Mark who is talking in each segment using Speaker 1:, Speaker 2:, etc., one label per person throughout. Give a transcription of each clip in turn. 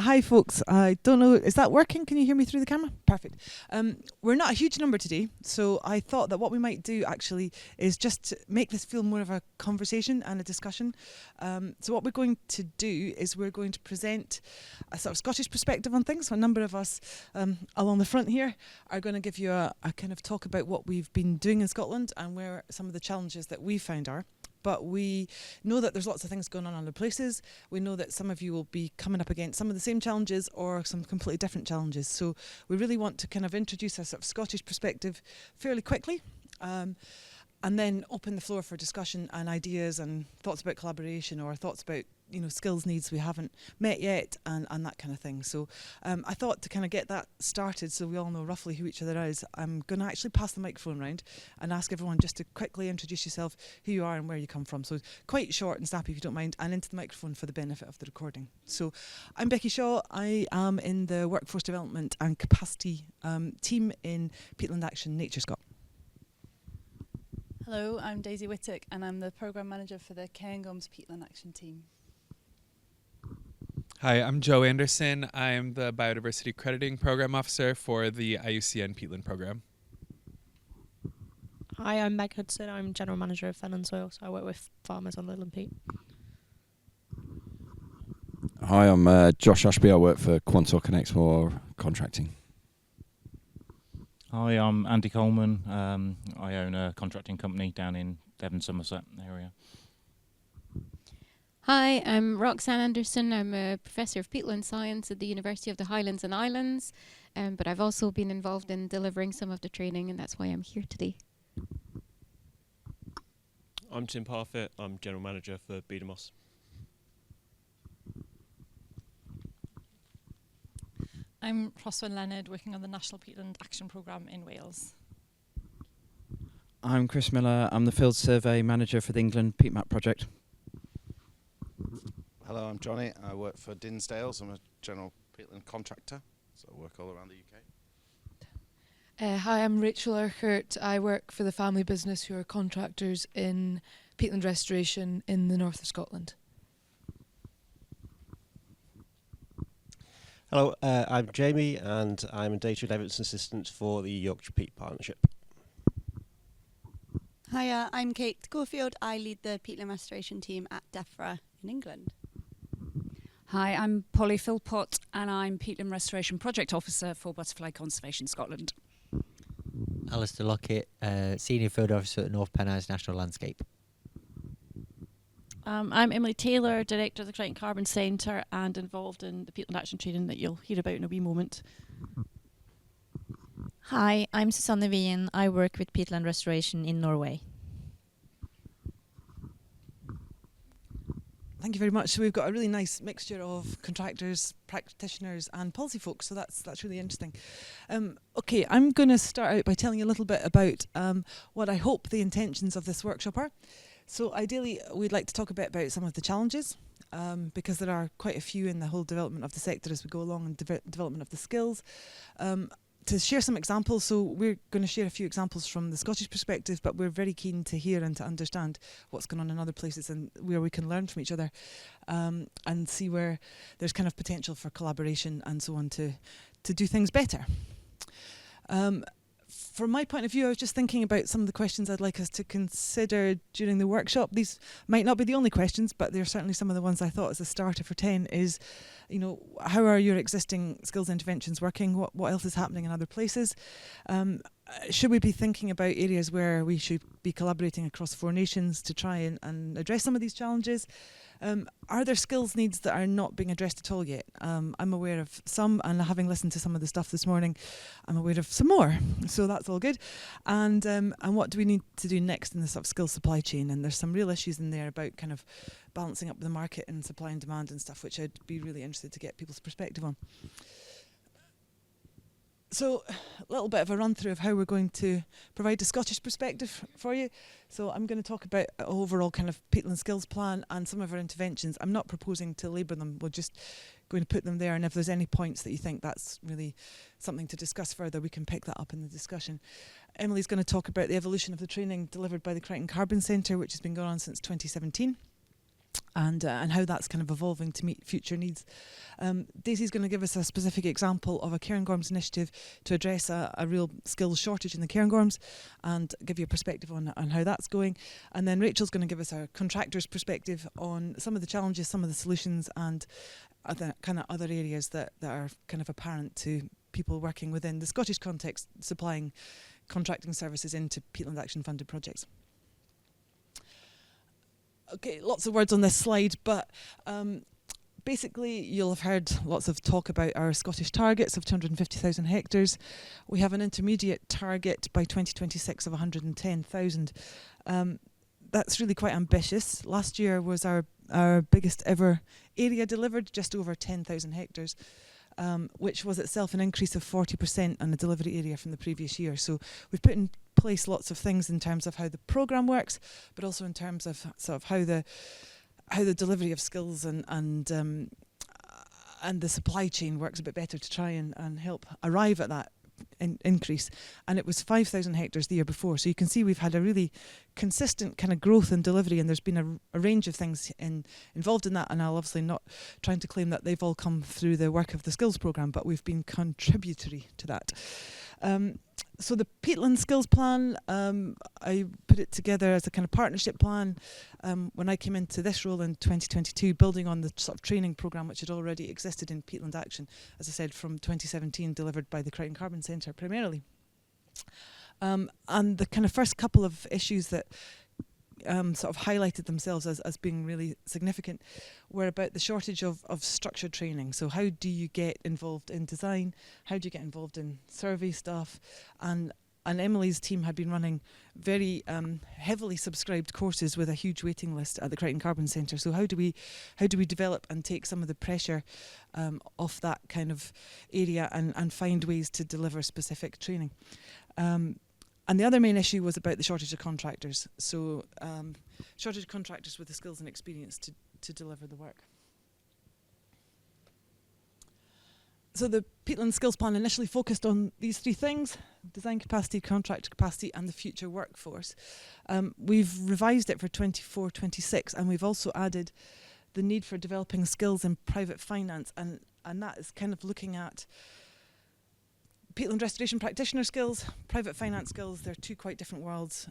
Speaker 1: Hi folks, I don't know, is that working? Can you hear me through the camera? Perfect. We're not a huge number today, so I thought that what we might do actually is just to make this feel more of a conversation and a discussion. So what we're going to do is we're going to present a sort of Scottish perspective on things. So a number of us along the front here are going to give you a kind of talk about what we've been doing in Scotland and where some of the challenges that we found are. But we know that there's lots of things going on in other places. We know that some of you will be coming up against some of the same challenges or some completely different challenges. So we really want to kind of introduce a sort of Scottish perspective fairly quickly, and then open the floor for discussion and ideas and thoughts about collaboration or thoughts about, you know, skills needs we haven't met yet and that kind of thing. So I thought to kind of get that started so we all know roughly who each other is, I'm going to actually pass the microphone around and ask everyone just to quickly introduce yourself, who you are and where you come from. So quite short and snappy if you don't mind, and into the microphone for the benefit of the recording. So I'm Becky Shaw. I am in the Workforce Development and Capacity team in Peatland Action NatureScot.
Speaker 2: Hello, I'm Daisy Whytock and I'm the Programme Manager for the Cairngorms Peatland Action team.
Speaker 3: Hi, I'm Joe Anderson. I'm the Biodiversity Crediting Program Officer for the IUCN Peatland Program.
Speaker 4: Hi, I'm Meg Hudson. I'm General Manager of Fen and Soil, so I work with farmers on Lowland Peat.
Speaker 5: Hi, I'm Josh Ashby. I work for Quantock and Explor Contracting.
Speaker 6: Hi, I'm Andy Coleman. I own a contracting company down in Devon, Somerset area.
Speaker 7: Hi, I'm Roxanne Anderson. I'm a Professor of Peatland Science at the University of the Highlands and Islands, but I've also been involved in delivering some of the training, and that's why I'm here today.
Speaker 8: I'm Tim Parfitt. I'm General Manager for Beedamos.
Speaker 9: I'm Rhoswyn Leonard, working on the National Peatland Action Programme in Wales.
Speaker 10: I'm Chris Miller. I'm the Field Survey Manager for the England Peat Map project.
Speaker 11: Hello, I'm Johnny. I work for Dinsdales. I'm a general peatland contractor, so I work all around the UK.
Speaker 12: Hi, I'm Rachel Urquhart. I work for the family business who are contractors in peatland restoration in the north of Scotland.
Speaker 13: Hello, I'm Jamie and I'm a data and evidence assistant for the Yorkshire Peat Partnership.
Speaker 14: Hiya, I'm Kate Schofield. I lead the peatland restoration team at DEFRA in England.
Speaker 15: Hi, I'm Polly Philpott and I'm Peatland Restoration Project Officer for Butterfly Conservation Scotland.
Speaker 16: Alistair Lockett, Senior Field Officer at North Pennines National Landscape.
Speaker 4: I'm Emily Taylor, Director of the Crichton Carbon Centre and involved in the Peatland Action training that you'll hear about in a wee moment.
Speaker 17: Hi, I'm Susanne Wien. I work with peatland restoration in Norway.
Speaker 1: Thank you very much. So we've got a really nice mixture of contractors, practitioners and policy folks, so that's really interesting. Okay, I'm going to start out by telling you a little bit about what I hope the intentions of this workshop are. So ideally, we'd like to talk a bit about some of the challenges, because there are quite a few in the whole development of the sector as we go along and development of the skills. To share some examples, so we're going to share a few examples from the Scottish perspective, but we're very keen to hear and to understand what's going on in other places and where we can learn from each other, and see where there's kind of potential for collaboration and so on to do things better. From my point of view, I was just thinking about some of the questions I'd like us to consider during the workshop. These might not be the only questions, but they're certainly some of the ones I thought as a starter for 10 is, you know, how are your existing skills interventions working? What else is happening in other places? Should we be thinking about areas where we should be collaborating across 4 nations to try and address some of these challenges? Are there skills needs that are not being addressed at all yet? I'm aware of some, and having listened to some of the stuff this morning, I'm aware of some more. So that's all good. And what do we need to do next in the sort of skills supply chain? And there's some real issues in there about kind of balancing up the market and supply and demand and stuff, which I'd be really interested to get people's perspective on. So a little bit of a run through of how we're going to provide a Scottish perspective for you. So I'm going to talk about an overall kind of peatland skills plan and some of our interventions. I'm not proposing to labour them, we're just going to put them there, and if there's any points that you think that's really something to discuss further, we can pick that up in the discussion. Emily's going to talk about the evolution of the training delivered by the Crichton Carbon Centre, which has been going on since 2017. and how that's kind of evolving to meet future needs. Daisy's going to give us a specific example of a Cairngorms initiative to address a real skills shortage in the Cairngorms and give you a perspective on how that's going. And then Rachel's going to give us a contractor's perspective on some of the challenges, some of the solutions, and other areas that are kind of apparent to people working within the Scottish context, supplying contracting services into Peatland Action funded projects. Okay, lots of words on this slide, but basically you'll have heard lots of talk about our Scottish targets of 250,000 hectares. We have an intermediate target by 2026 of 110,000. That's really quite ambitious. Last year was our biggest ever area delivered, just over 10,000 hectares, which was itself an increase of 40% on the delivery area from the previous year. So we've put in place lots of things in terms of how the programme works, but also in terms of sort of how the delivery of skills and the supply chain works a bit better to try and help arrive at that increase. And it was 5,000 hectares the year before. So you can see we've had a really consistent kind of growth in delivery, and there's been a range of things involved in that, and I'll obviously not trying to claim that they've all come through the work of the skills programme, but we've been contributory to that. So the Peatland Skills Plan, I put it together as a kind of partnership plan when I came into this role in 2022, building on the sort of training programme which had already existed in Peatland Action, as I said, from 2017, delivered by the Crichton Carbon Centre primarily. And the kind of first couple of issues that sort of highlighted themselves as being really significant were about the shortage of structured training. So how do you get involved in design? How do you get involved in survey stuff? And Emily's team had been running very heavily subscribed courses with a huge waiting list at the Crichton Carbon Centre. So how do we develop and take some of the pressure off that kind of area and find ways to deliver specific training? And the other main issue was about the shortage of contractors. So shortage of contractors with the skills and experience to deliver the work. So the Peatland Skills Plan initially focused on these three things: design capacity, contractor capacity, and the future workforce. We've revised it for 24-26, and we've also added the need for developing skills in private finance, and that is kind of looking at Peatland restoration practitioner skills, private finance skills. They're two quite different worlds,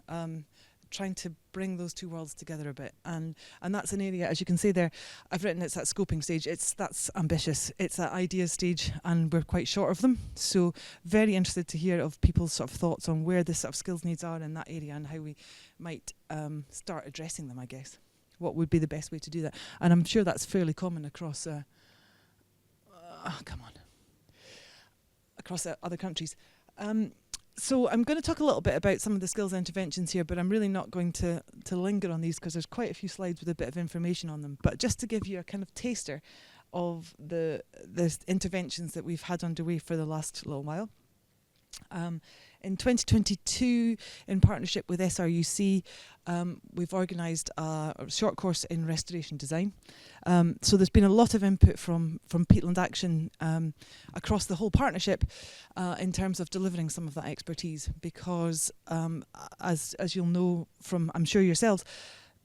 Speaker 1: trying to bring those two worlds together a bit. And that's an area, as you can see there, I've written it's at scoping stage. That's ambitious. It's at idea stage, and we're quite short of them. So very interested to hear of people's sort of thoughts on where the sort of skills needs are in that area and how we might start addressing them, I guess. What would be the best way to do that? And I'm sure that's fairly common across, across other countries. So I'm going to talk a little bit about some of the skills interventions here, but I'm really not going to linger on these because there's quite a few slides with a bit of information on them. But just to give you a kind of taster of the interventions that we've had underway for the last little while. In 2022, in partnership with SRUC, we've organised a short course in restoration design. So there's been a lot of input from Peatland Action across the whole partnership in terms of delivering some of that expertise, because as you'll know from, I'm sure yourselves,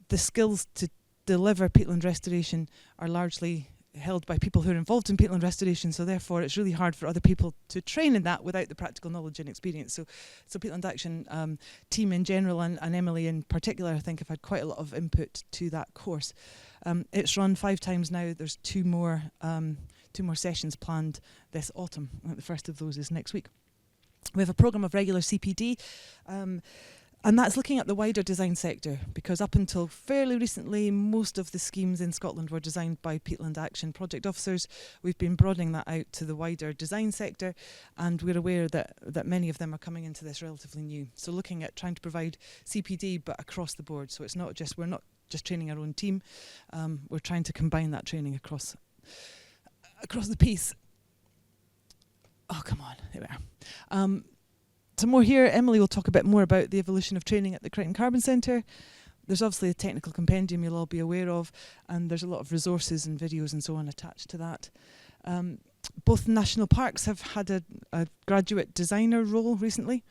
Speaker 1: the skills to deliver peatland restoration are largely held by people who are involved in peatland restoration, so therefore it's really hard for other people to train in that without the practical knowledge and experience. So Peatland Action team in general and Emily in particular, I think, have had quite a lot of input to that course. It's run 5 times now. There's two more sessions planned this autumn. I think the first of those is next week. We have a programme of regular CPD, and that's looking at the wider design sector, because up until fairly recently, most of the schemes in Scotland were designed by Peatland Action project officers. We've been broadening that out to the wider design sector, and we're aware that many of them are coming into this relatively new. So looking at trying to provide CPD, but across the board. So it's not just, we're not just training our own team, we're trying to combine that training across the piece. Oh, come on, there we are. Some more here. Emily will talk a bit more about the evolution of training at the Crichton Carbon Centre. There's obviously a technical compendium you'll all be aware of, and there's a lot of resources and videos and so on attached to that. Both national parks have had a graduate designer role recently,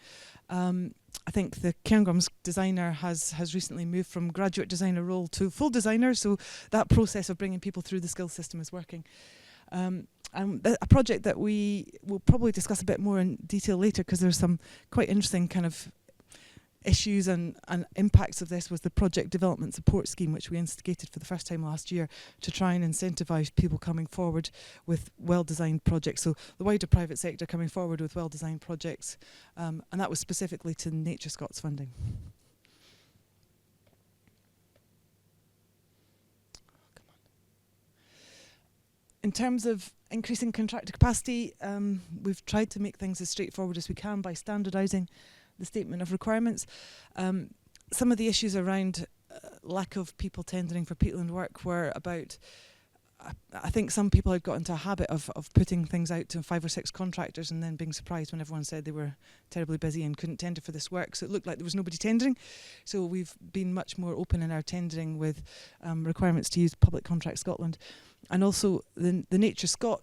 Speaker 1: I think the Cairngorms designer has recently moved from graduate designer role to full designer, so that process of bringing people through the skills system is working. And a project that we will probably discuss a bit more in detail later, because there's some quite interesting kind of issues and impacts of this, was the project development support scheme, which we instigated for the first time last year to try and incentivise people coming forward with well-designed projects. So the wider private sector coming forward with well-designed projects, and that was specifically to NatureScot's funding. In terms of increasing contractor capacity, we've tried to make things as straightforward as we can by standardising the statement of requirements. Some of the issues around lack of people tendering for peatland work were about, I think some people had got into a habit of putting things out to 5 or 6 contractors and then being surprised when everyone said they were terribly busy and couldn't tender for this work. So it looked like there was nobody tendering. So we've been much more open in our tendering with requirements to use Public Contract Scotland. And also the NatureScot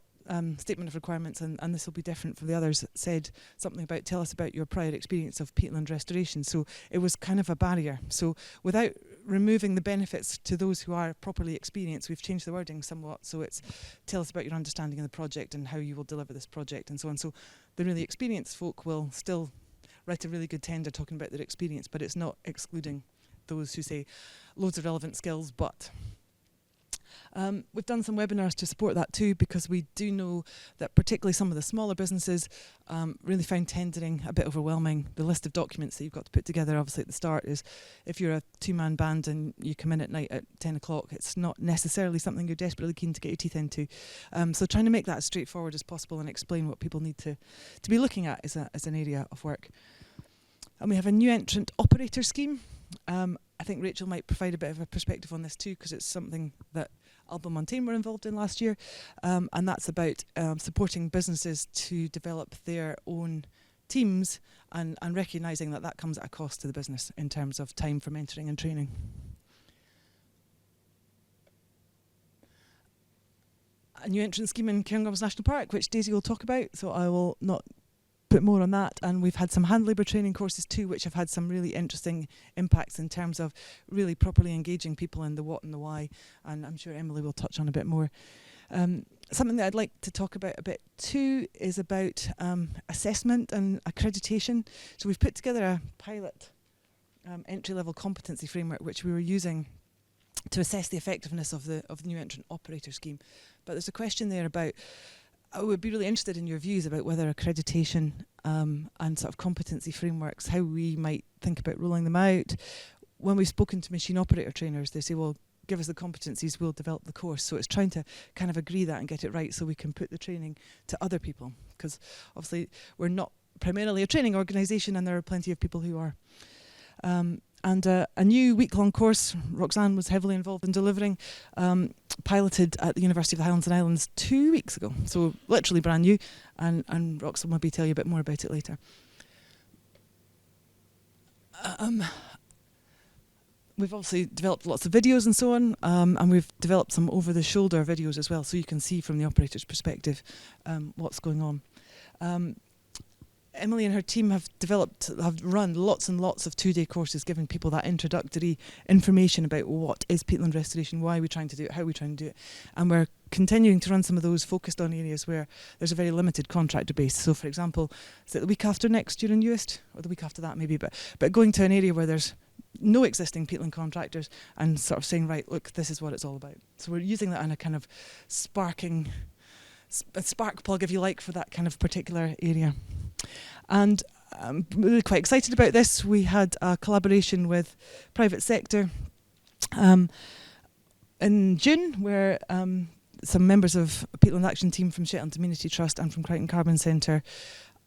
Speaker 1: statement of requirements, and this will be different from the others, said something about tell us about your prior experience of peatland restoration. So it was kind of a barrier. So without removing the benefits to those who are properly experienced, we've changed the wording somewhat. So it's tell us about your understanding of the project and how you will deliver this project and so on. So the really experienced folk will still write a really good tender talking about their experience, but it's not excluding those who say loads of relevant skills, but... we've done some webinars to support that too, because we do know that particularly some of the smaller businesses really found tendering a bit overwhelming. The list of documents that you've got to put together obviously at the start is, if you're a 2-man band and you come in at night at 10 o'clock, it's not necessarily something you're desperately keen to get your teeth into. So trying to make that as straightforward as possible and explain what people need to be looking at is an area of work. And we have a new entrant operator scheme. I think Rachel might provide a bit of a perspective on this too, because it's something that Albamontane were involved in last year, and that's about supporting businesses to develop their own teams and recognising that comes at a cost to the business in terms of time for mentoring and training. A new entrance scheme in Cairngorms National Park, which Daisy will talk about, so I will not put more on that. And we've had some hand labour training courses too, which have had some really interesting impacts in terms of really properly engaging people in the what and the why, and I'm sure Emily will touch on a bit more. Something that I'd like to talk about a bit too is about assessment and accreditation. So we've put together a pilot entry-level competency framework which we were using to assess the effectiveness of the new entrant operator scheme. But there's a question there about, I would be really interested in your views about whether accreditation and sort of competency frameworks, how we might think about rolling them out. When we've spoken to machine operator trainers, they say, well, give us the competencies, we'll develop the course. So it's trying to kind of agree that and get it right so we can put the training to other people. Because obviously we're not primarily a training organisation and there are plenty of people who are. And a new week-long course Roxanne was heavily involved in delivering, piloted at the University of the Highlands and Islands 2 weeks ago, so literally brand new, and Roxanne will maybe tell you a bit more about it later. We've obviously developed lots of videos and so on, and we've developed some over-the-shoulder videos as well, so you can see from the operator's perspective what's going on. Emily and her team have run lots and lots of 2-day courses giving people that introductory information about what is peatland restoration, why are we trying to do it, how are we trying to do it. And we're continuing to run some of those focused on areas where there's a very limited contractor base. So for example, is it the week after next you're in Uist, or the week after that maybe, but going to an area where there's no existing peatland contractors and sort of saying, right, look, this is what it's all about. So we're using that in a kind of spark plug, if you like, for that kind of particular area. And I'm really quite excited about this. We had a collaboration with private sector in June, where some members of a Peatland Action team from Shetland Community Trust and from Crichton Carbon Centre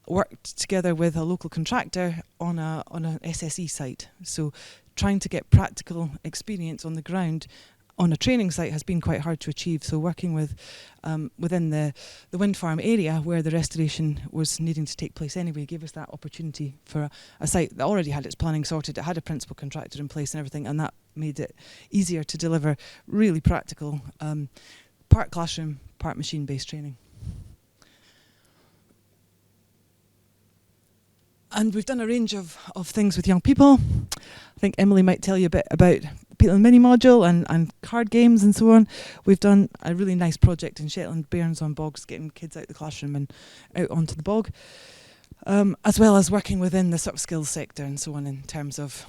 Speaker 1: worked together with a local contractor on an SSE site. So trying to get practical experience on the ground on a training site has been quite hard to achieve. So working with within the wind farm area where the restoration was needing to take place anyway gave us that opportunity for a site that already had its planning sorted. It had a principal contractor in place and everything, and that made it easier to deliver really practical part classroom, part machine based training. And we've done a range of things with young people. I think Emily might tell you a bit about Peatland mini module and card games and so on. We've done a really nice project in Shetland Bairns on Bogs, getting kids out of the classroom and out onto the bog, as well as working within the sort of skills sector and so on in terms of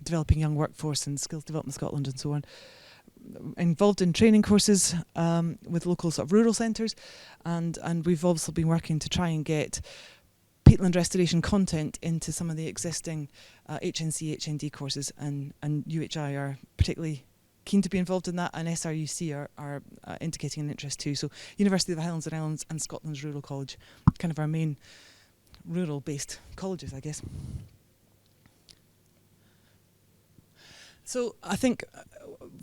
Speaker 1: developing young workforce and Skills Development Scotland and so on. Involved in training courses with local sort of rural centres, and we've also been working to try and get peatland restoration content into some of the existing HNC, HND courses, and UHI are particularly keen to be involved in that, and SRUC are indicating an interest too. So University of the Highlands and Islands and Scotland's Rural College, kind of our main rural-based colleges, I guess. So I think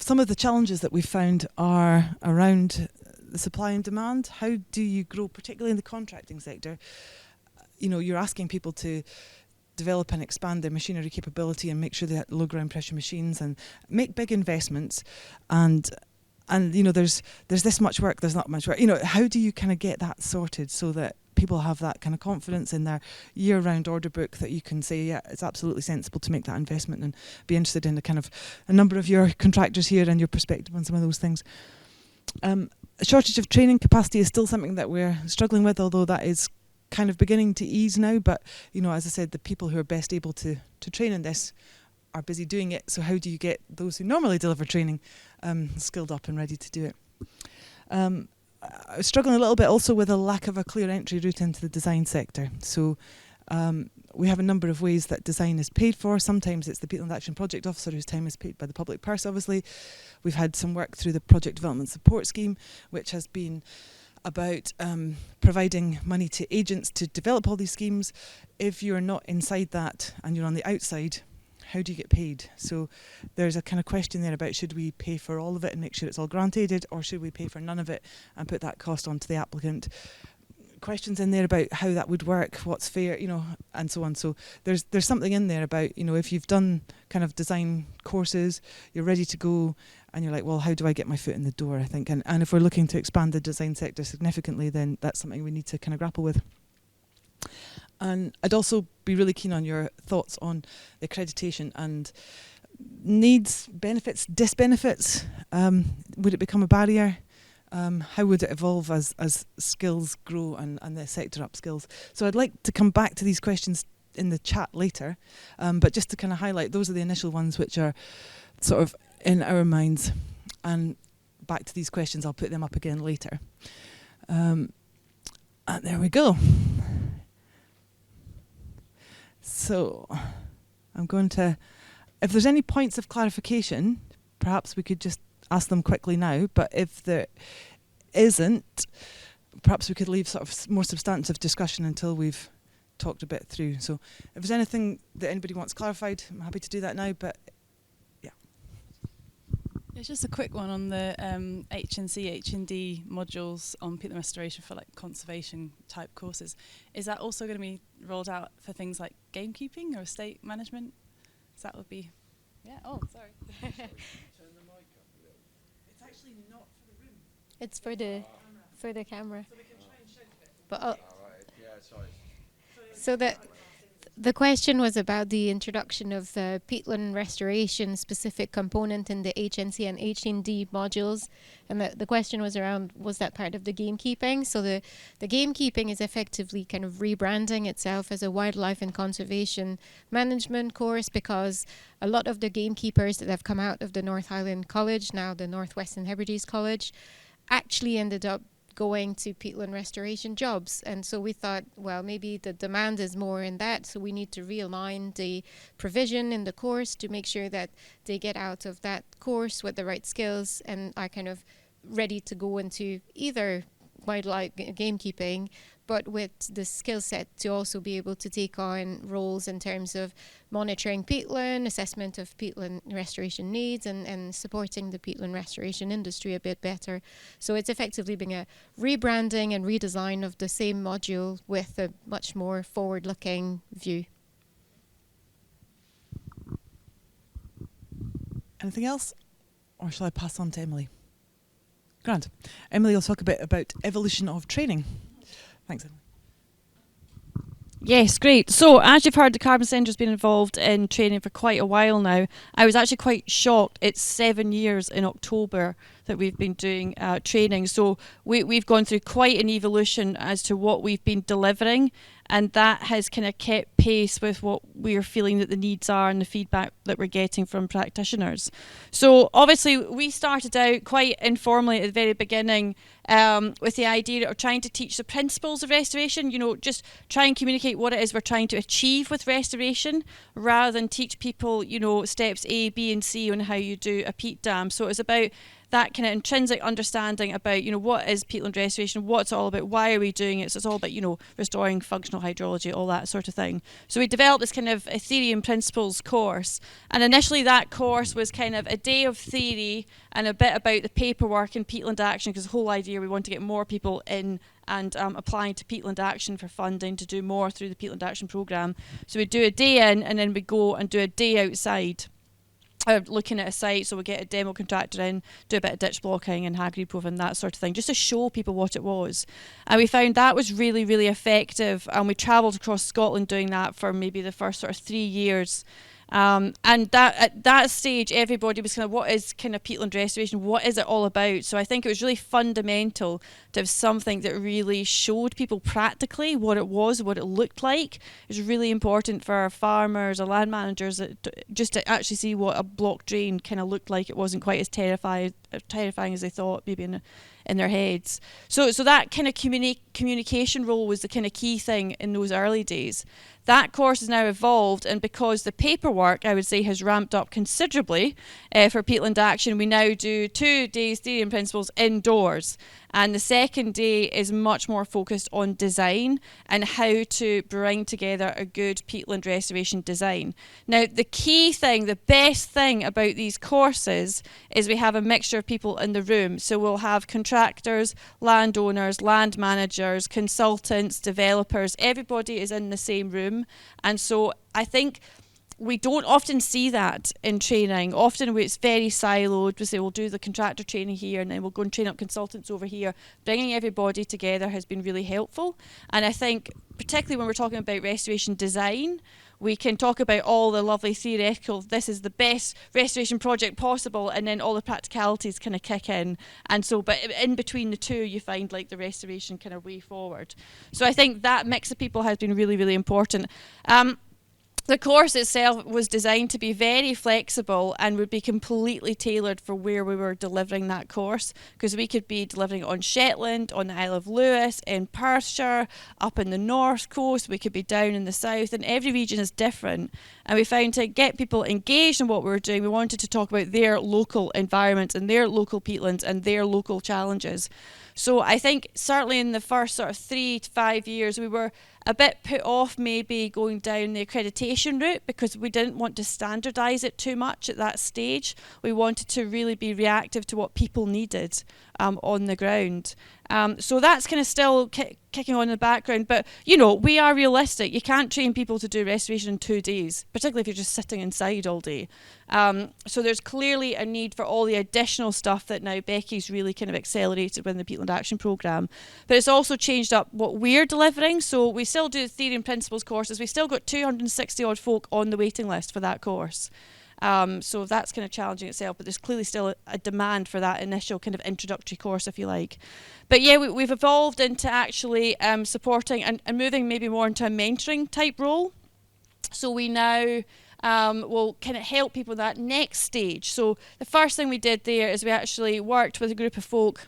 Speaker 1: some of the challenges that we've found are around the supply and demand. How do you grow, particularly in the contracting sector? You know, you're asking people to develop and expand their machinery capability and make sure they have low ground pressure machines and make big investments, and you know, there's this much work, there's not much work. You know, how do you kind of get that sorted so that people have that kind of confidence in their year-round order book that you can say, yeah, it's absolutely sensible to make that investment, and be interested in the kind of a number of your contractors here and your perspective on some of those things. A shortage of training capacity is still something that we're struggling with, although that is kind of beginning to ease now. But, you know, as I said, the people who are best able to train in this are busy doing it. So how do you get those who normally deliver training skilled up and ready to do it? I was struggling a little bit also with a lack of a clear entry route into the design sector. So we have a number of ways that design is paid for. Sometimes it's the Peatland Action Project Officer whose time is paid by the public purse, obviously. We've had some work through the Project Development Support Scheme, which has been about providing money to agents to develop all these schemes. If you're not inside that and you're on the outside, how do you get paid? So there's a kind of question there about, should we pay for all of it and make sure it's all grant aided, or should we pay for none of it and put that cost onto the applicant? Questions in there about how that would work, what's fair, you know, and so on. So there's something in there about, you know, if you've done kind of design courses, you're ready to go, and you're like, well, how do I get my foot in the door, I think. And if we're looking to expand the design sector significantly, then that's something we need to kind of grapple with. And I'd also be really keen on your thoughts on the accreditation and needs, benefits, disbenefits. Would it become a barrier? How would it evolve as skills grow and the sector upskills? So I'd like to come back to these questions in the chat later, but just to kind of highlight, those are the initial ones which are sort of in our minds. And back to these questions, I'll put them up again later. And there we go. So I'm going to, if there's any points of clarification, perhaps we could just ask them quickly now, but if there isn't, perhaps we could leave sort of more substantive discussion until we've talked a bit through. So if there's anything that anybody wants clarified, I'm happy to do that now, but yeah.
Speaker 2: It's just a quick one on the HNC, HND modules on peatland restoration for like conservation type courses. Is that also going to be rolled out for things like gamekeeping or estate management? So that would be, yeah, oh, sorry.
Speaker 1: It's actually not for the room.
Speaker 7: It's for the camera.
Speaker 1: So we can try and shout a bit.
Speaker 7: But so the question was about the introduction of the peatland restoration specific component in the HNC and HND modules, and the question was around, was that part of the gamekeeping? So the gamekeeping is effectively kind of rebranding itself as a wildlife and conservation management course, because a lot of the gamekeepers that have come out of the North Highland College, now the North Western Hebrides College, actually ended up going to peatland restoration jobs. And so we thought, well, maybe the demand is more in that, so we need to realign the provision in the course to make sure that they get out of that course with the right skills and are kind of ready to go into either wildlife gamekeeping, but with the skill set to also be able to take on roles in terms of monitoring peatland, assessment of peatland restoration needs, and supporting the peatland restoration industry a bit better. So it's effectively being a rebranding and redesign of the same module with a much more forward-looking view.
Speaker 1: Anything else? Or shall I pass on to Emily? Grant. Emily will talk a bit about evolution of training. Thanks, Emily.
Speaker 4: Yes, great. So, as you've heard, the Carbon Centre's been involved in training for quite a while now. I was actually quite shocked. It's 7 years in October that we've been doing training. So, we've gone through quite an evolution as to what we've been delivering, and that has kind of kept pace with what we're feeling that the needs are and the feedback that we're getting from practitioners. So, obviously, we started out quite informally at the very beginning with the idea of trying to teach the principles of restoration, just try and communicate what it is we're trying to achieve with restoration rather than teach people, steps A, B and C on how you do a peat dam. So it's about that kind of intrinsic understanding about, what is peatland restoration, what it's all about, why are we doing it. So it's all about, restoring functional hydrology, all that sort of thing. So we developed this kind of a theory and principles course. And initially that course was kind of a day of theory and a bit about the paperwork and peatland action, because the whole idea we want to get more people in and applying to peatland action for funding to do more through the peatland action programme. So we do a day in and then we go and do a day outside. Looking at a site, so we get a demo contractor in, do a bit of ditch blocking and hag reproving, that sort of thing, just to show people what it was. And we found that was really, really effective, and we travelled across Scotland doing that for maybe the first sort of 3 years. And that at that stage, everybody was kind of, what is kind of peatland restoration? What is it all about? So I think it was really fundamental to have something that really showed people practically what it was, what it looked like. It was really important for our farmers, our land managers, just to actually see what a block drain kind of looked like. It wasn't quite as terrifying as they thought, maybe in their heads. So that kind of communication role was the kind of key thing in those early days. That course has now evolved, and because the paperwork, I would say, has ramped up considerably for peatland action, we now do 2 days theory and principles indoors. And the second day is much more focused on design and how to bring together a good peatland restoration design. Now, the key thing, the best thing about these courses is we have a mixture of people in the room. So we'll have contractors, landowners, land managers, consultants, developers. Everybody is in the same room. And so I think we don't often see that in training. Often it's very siloed. We say we'll do the contractor training here and then we'll go and train up consultants over here. Bringing everybody together has been really helpful. And I think particularly when we're talking about restoration design, we can talk about all the lovely theoretical, this is the best restoration project possible, and then all the practicalities kind of kick in. And so, but in between the two, you find like the restoration kind of way forward. So I think that mix of people has been really, really important. The course itself was designed to be very flexible and would be completely tailored for where we were delivering that course, because we could be delivering on Shetland, on the Isle of Lewis, in Perthshire, up in the north coast, we could be down in the south, and every region is different. And we found to get people engaged in what we were doing, we wanted to talk about their local environments and their local peatlands and their local challenges. So I think certainly in the first sort of 3 to 5 years, we were a bit put off maybe going down the accreditation route because we didn't want to standardise it too much at that stage. We wanted to really be reactive to what people needed on the ground. So that's kind of still kicking on in the background. But, you know, we are realistic. You can't train people to do restoration in 2 days, particularly if you're just sitting inside all day. So there's clearly a need for all the additional stuff that now Becky's really kind of accelerated within the Peatland Action Programme. But it's also changed up what we're delivering. So we still do theory and principles courses. We still got 260 odd folk on the waiting list for that course. So that's kind of challenging itself, but there's clearly still a demand for that initial kind of introductory course, if you like. But yeah, we've evolved into actually supporting and moving maybe more into a mentoring type role. So we now will kind of help people that next stage. So the first thing we did there is we actually worked with a group of folk.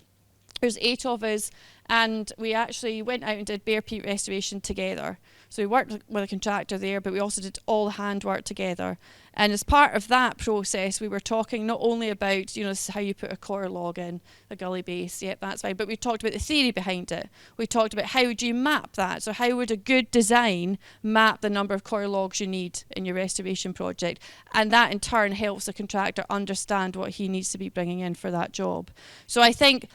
Speaker 4: There's 8 of us, and we actually went out and did bare peat restoration together. So we worked with a contractor there, but we also did all the handwork together. And as part of that process, we were talking not only about, you know, this is how you put a core log in, a gully base, yep, that's fine, but we talked about the theory behind it. We talked about how would you map that? So how would a good design map the number of core logs you need in your restoration project? And that in turn helps the contractor understand what he needs to be bringing in for that job. So I think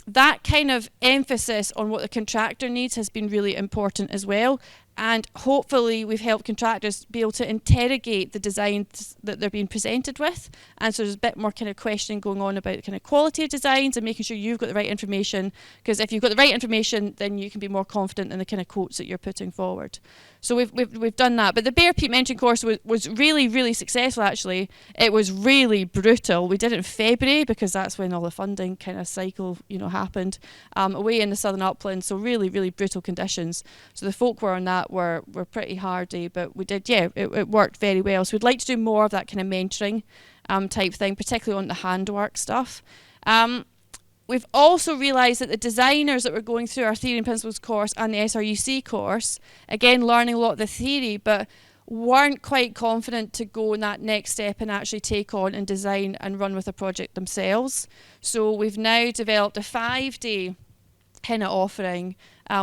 Speaker 4: that kind of emphasis on what the contractor needs has been really important as well. And hopefully we've helped contractors be able to interrogate the designs that they're being presented with. And so there's a bit more kind of questioning going on about the kind of quality of designs and making sure you've got the right information. Because if you've got the right information, then you can be more confident in the kind of quotes that you're putting forward. So we've done that. But the Bare Peat Mentoring course was really, really successful, actually. It was really brutal. We did it in February because that's when all the funding kind of cycle, happened, away in the southern uplands. So really, really brutal conditions. So the folk were on that were pretty hardy, but we did, it worked very well. So we'd like to do more of that kind of mentoring type thing, particularly on the handwork stuff. We've also realised that the designers that were going through our Theory and Principles course and the SRUC course, again learning a lot of the theory, but weren't quite confident to go in that next step and actually take on and design and run with a project themselves. So we've now developed a 5-day kind of offering.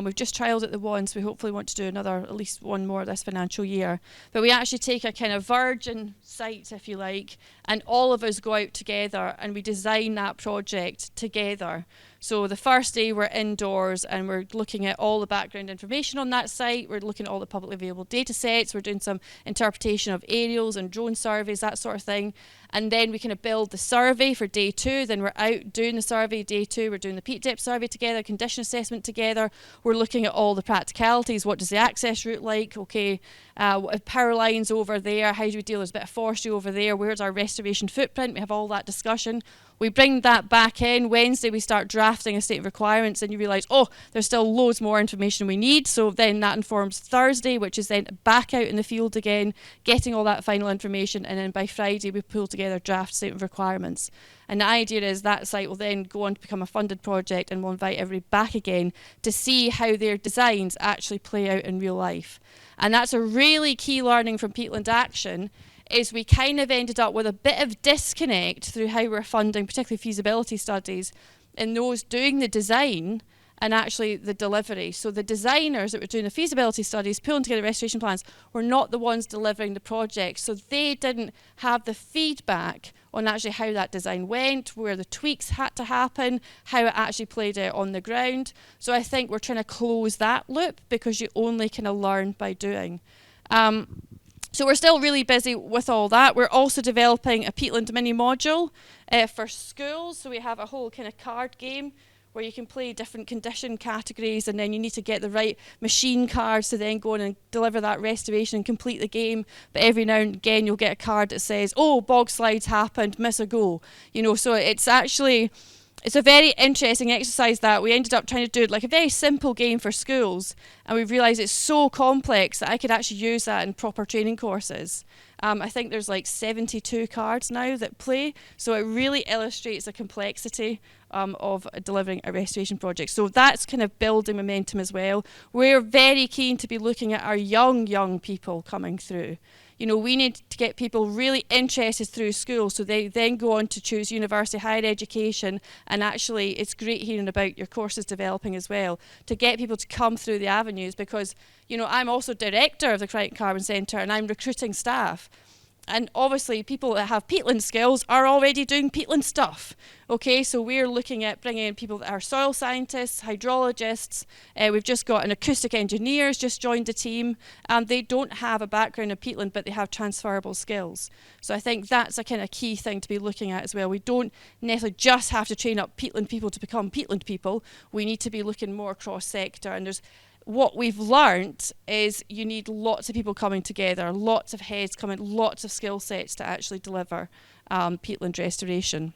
Speaker 4: We've just trialled it the once. We hopefully want to do at least one more this financial year. But we actually take a kind of virgin site, if you like, and all of us go out together and we design that project together. So the first day we're indoors and we're looking at all the background information on that site. We're looking at all the publicly available data sets. We're doing some interpretation of aerials and drone surveys, that sort of thing. And then we kind of build the survey for day 2. Then we're out doing the survey day 2. We're doing the peat depth survey together, condition assessment together. We're looking at all the practicalities. What does the access route like? Okay, power lines over there. How do we deal? There's a bit of forestry over there. Where's our restoration footprint? We have all that discussion. We bring that back in. Wednesday we start drafting a state of requirements and you realise, there's still loads more information we need. So then that informs Thursday, which is then back out in the field again, getting all that final information, and then by Friday we pull together draft state of requirements. And the idea is that site will then go on to become a funded project, and we'll invite everybody back again to see how their designs actually play out in real life. And that's a really key learning from Peatland Action, is we kind of ended up with a bit of disconnect through how we're funding, particularly feasibility studies, in those doing the design and actually the delivery. So the designers that were doing the feasibility studies, pulling together restoration plans, were not the ones delivering the project. So they didn't have the feedback on actually how that design went, where the tweaks had to happen, how it actually played out on the ground. So I think we're trying to close that loop, because you only kind of learn by doing. So we're still really busy with all that. We're also developing a Peatland mini module for schools. So we have a whole kind of card game where you can play different condition categories, and then you need to get the right machine cards to then go in and deliver that restoration and complete the game. But every now and again you'll get a card that says, bog slides happened, miss a go. So it's a very interesting exercise that we ended up trying to do like a very simple game for schools, and we've realised it's so complex that I could actually use that in proper training courses. I think there's like 72 cards now that play, so it really illustrates the complexity of delivering a restoration project. So that's kind of building momentum as well. We're very keen to be looking at our young people coming through. We need to get people really interested through school, so they then go on to choose university, higher education, and actually it's great hearing about your courses developing as well, to get people to come through the avenues, because I'm also director of the Crichton Carbon Centre and I'm recruiting staff. And obviously people that have peatland skills are already doing peatland stuff. Okay, so we're looking at bringing in people that are soil scientists, hydrologists. We've just got an acoustic engineers just joined the team. They don't have a background in peatland, but they have transferable skills. So I think that's a kind of key thing to be looking at as well. We don't necessarily just have to train up peatland people to become peatland people. We need to be looking more cross-sector, and what we've learnt is you need lots of people coming together, lots of heads coming, lots of skill sets to actually deliver peatland restoration.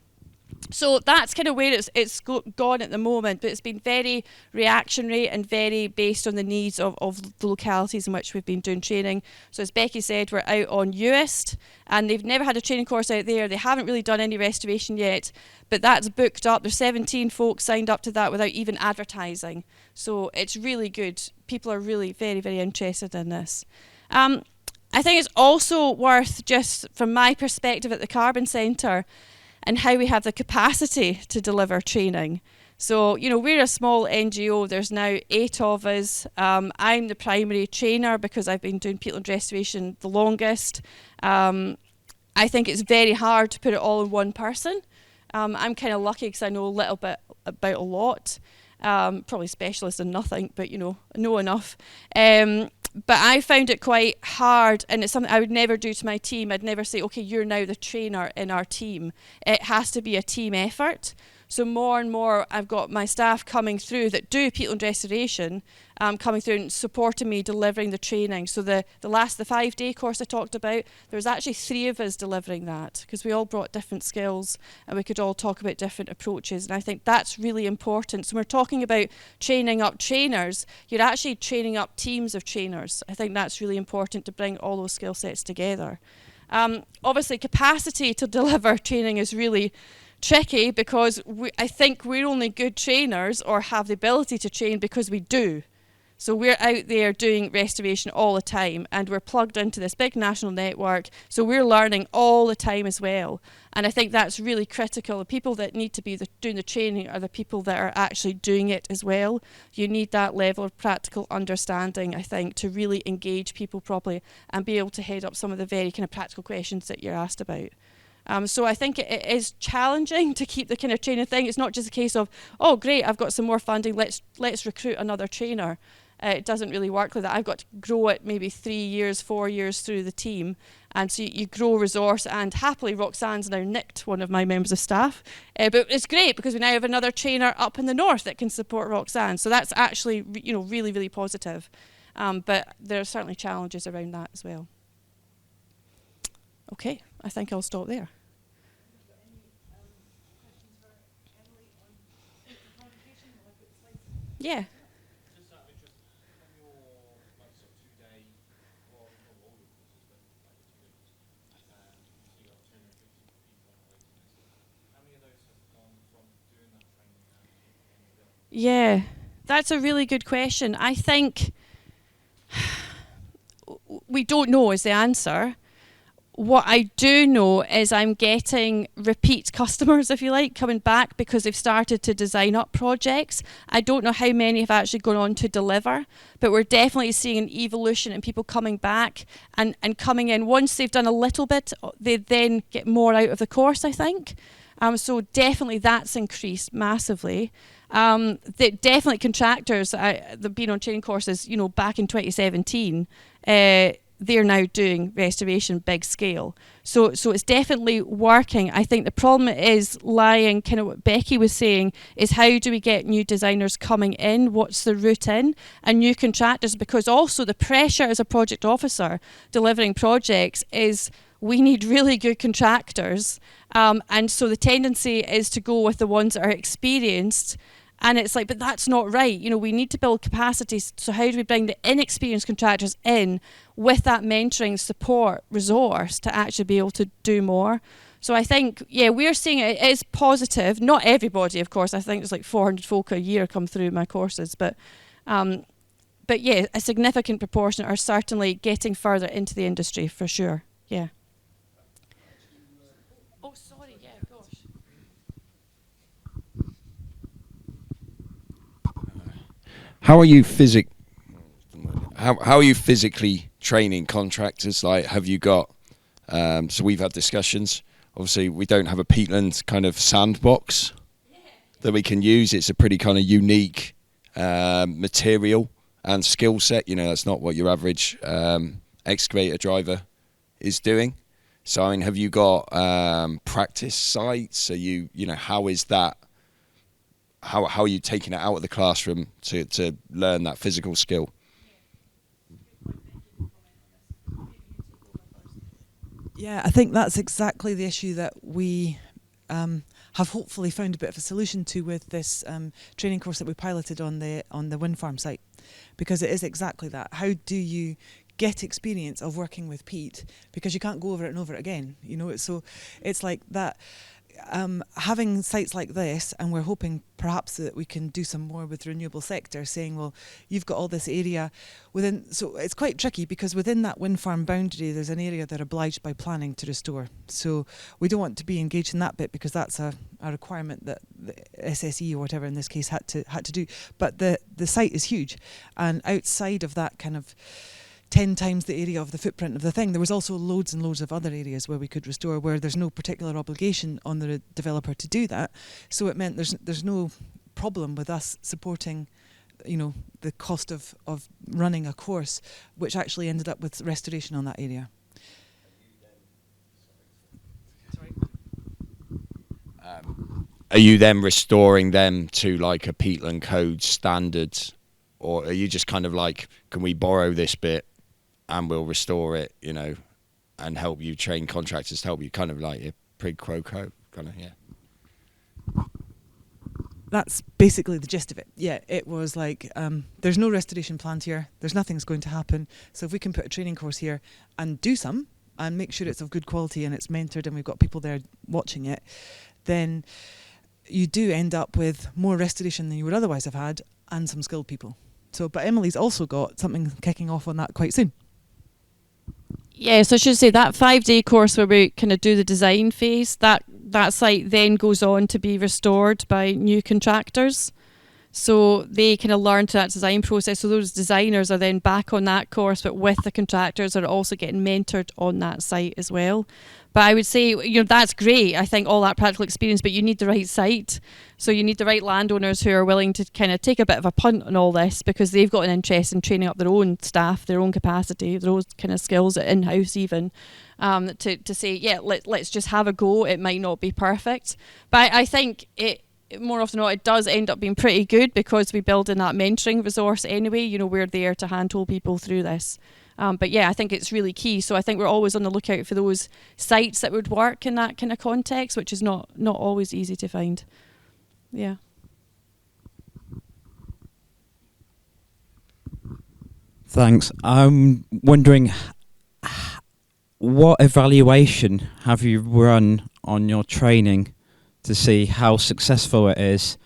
Speaker 4: So that's kind of where it's gone at the moment, but it's been very reactionary and very based on the needs of the localities in which we've been doing training. So as Becky said, we're out on Uist, and they've never had a training course out there. They haven't really done any restoration yet, but that's booked up. There's 17 folks signed up to that without even advertising. So it's really good. People are really very, very interested in this. I think it's also worth, just from my perspective at the Carbon Centre, and how we have the capacity to deliver training. So, we're a small NGO. There's now 8 of us. I'm the primary trainer because I've been doing peatland restoration the longest. I think it's very hard to put it all in one person. I'm kind of lucky because I know a little bit about a lot. Probably specialist in nothing, but know enough. But I found it quite hard, and it's something I would never do to my team. I'd never say, okay, you're now the trainer in our team. It has to be a team effort. So more and more, I've got my staff coming through that do peatland restoration, coming through and supporting me delivering the training. So the 5-day course I talked about, there was actually 3 of us delivering that, because we all brought different skills and we could all talk about different approaches. And I think that's really important. So when we're talking about training up trainers, you're actually training up teams of trainers. I think that's really important to bring all those skill sets together. Obviously, capacity to deliver training is really tricky, because I think we're only good trainers or have the ability to train because we do. So we're out there doing restoration all the time, and we're plugged into this big national network, so we're learning all the time as well. And I think that's really critical. The people that need to be doing the training are the people that are actually doing it as well. You need that level of practical understanding, I think, to really engage people properly and be able to head up some of the very kind of practical questions that you're asked about. So I think it is challenging to keep the kind of training thing. It's not just a case of, oh great, I've got some more funding, let's recruit another trainer. It doesn't really work like that. I've got to grow it maybe 3 years, 4 years through the team. And so you grow resource, and happily Roxanne's now nicked one of my members of staff. But it's great because we now have another trainer up in the north that can support Roxanne. So that's actually really, really positive. But there are certainly challenges around that as well. Okay, I think I'll stop there. Yeah. Yeah, that's a really good question. I think we don't know is the answer. What I do know is I'm getting repeat customers, if you like, coming back because they've started to design up projects. I don't know how many have actually gone on to deliver, but we're definitely seeing an evolution in people coming back and coming in. Once they've done a little bit, they then get more out of the course, I think. So definitely that's increased massively. Definitely contractors that have been on training courses, back in 2017, they're now doing restoration big scale. So it's definitely working. I think the problem is lying, kind of what Becky was saying, is how do we get new designers coming in? What's the route in? And new contractors, because also the pressure as a project officer delivering projects is we need really good contractors. And so the tendency is to go with the ones that are experienced. And it's like, but that's not right. We need to build capacities. So how do we bring the inexperienced contractors in with that mentoring support resource to actually be able to do more? So I think, we're seeing it is positive. Not everybody, of course. I think there's like 400 folk a year come through my courses. But yeah, a significant proportion are certainly getting further into the industry for sure. Yeah. Oh, sorry. Yeah, gosh.
Speaker 5: How are you physically training contractors? Like, have you got? So we've had discussions. Obviously, we don't have a peatland kind of sandbox that we can use. It's a pretty kind of unique material and skill set. That's not what your average excavator driver is doing. So, I mean, have you got practice sites? Are you how is that? How are you taking it out of the classroom to learn that physical skill?
Speaker 1: Yeah, I think that's exactly the issue that we have hopefully found a bit of a solution to with this training course that we piloted on the wind farm site, because it is exactly that. How do you get experience of working with peat, because you can't go over it and over it again, so it's like that. Having sites like this, and we're hoping perhaps that we can do some more with the renewable sector, saying, well, you've got all this area within, so it's quite tricky because within that wind farm boundary there's an area they're obliged by planning to restore. So we don't want to be engaged in that bit because that's a requirement that the SSE or whatever in this case had to do. But the site is huge, and outside of that kind of 10 times the area of the footprint of the thing, there was also loads and loads of other areas where we could restore, where there's no particular obligation on the developer to do that. So it meant there's no problem with us supporting the cost of running a course, which actually ended up with restoration on that area.
Speaker 5: Are you then restoring them to like a Peatland Code standard, or are you just kind of like, can we borrow this bit and we'll restore it, and help you train contractors to help you, kind of like a quid pro quo kind of, yeah?
Speaker 1: That's basically the gist of it. Yeah, it was like, there's no restoration planned here. There's nothing's going to happen. So if we can put a training course here and do some and make sure it's of good quality and it's mentored and we've got people there watching it, then you do end up with more restoration than you would otherwise have had and some skilled people. So, but Emily's also got something kicking off on that quite soon.
Speaker 4: Yeah, so I should say that 5-day course where we kind of do the design phase, that site then goes on to be restored by new contractors. So they kind of learn to that design process. So those designers are then back on that course, but with the contractors are also getting mentored on that site as well. But I would say, that's great. I think all that practical experience, but you need the right site. So you need the right landowners who are willing to kind of take a bit of a punt on all this, because they've got an interest in training up their own staff, their own capacity, their own kind of skills in-house even, to say, yeah, let's just have a go. It might not be perfect. But I think more often than not, it does end up being pretty good because we build in that mentoring resource anyway. We're there to handhold people through this. But yeah, I think it's really key. So I think we're always on the lookout for those sites that would work in that kind of context, which is not always easy to find. Yeah.
Speaker 10: Thanks. I'm wondering, what evaluation have you run on your training to see how successful it is,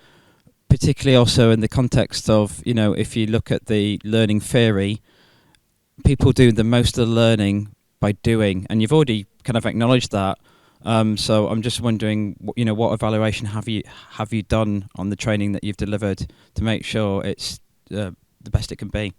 Speaker 10: particularly also in the context of, if you look at the learning theory, people do the most of the learning by doing, and you've already kind of acknowledged that. So I'm just wondering, what evaluation have you done on the training that you've delivered to make sure it's the best it can be?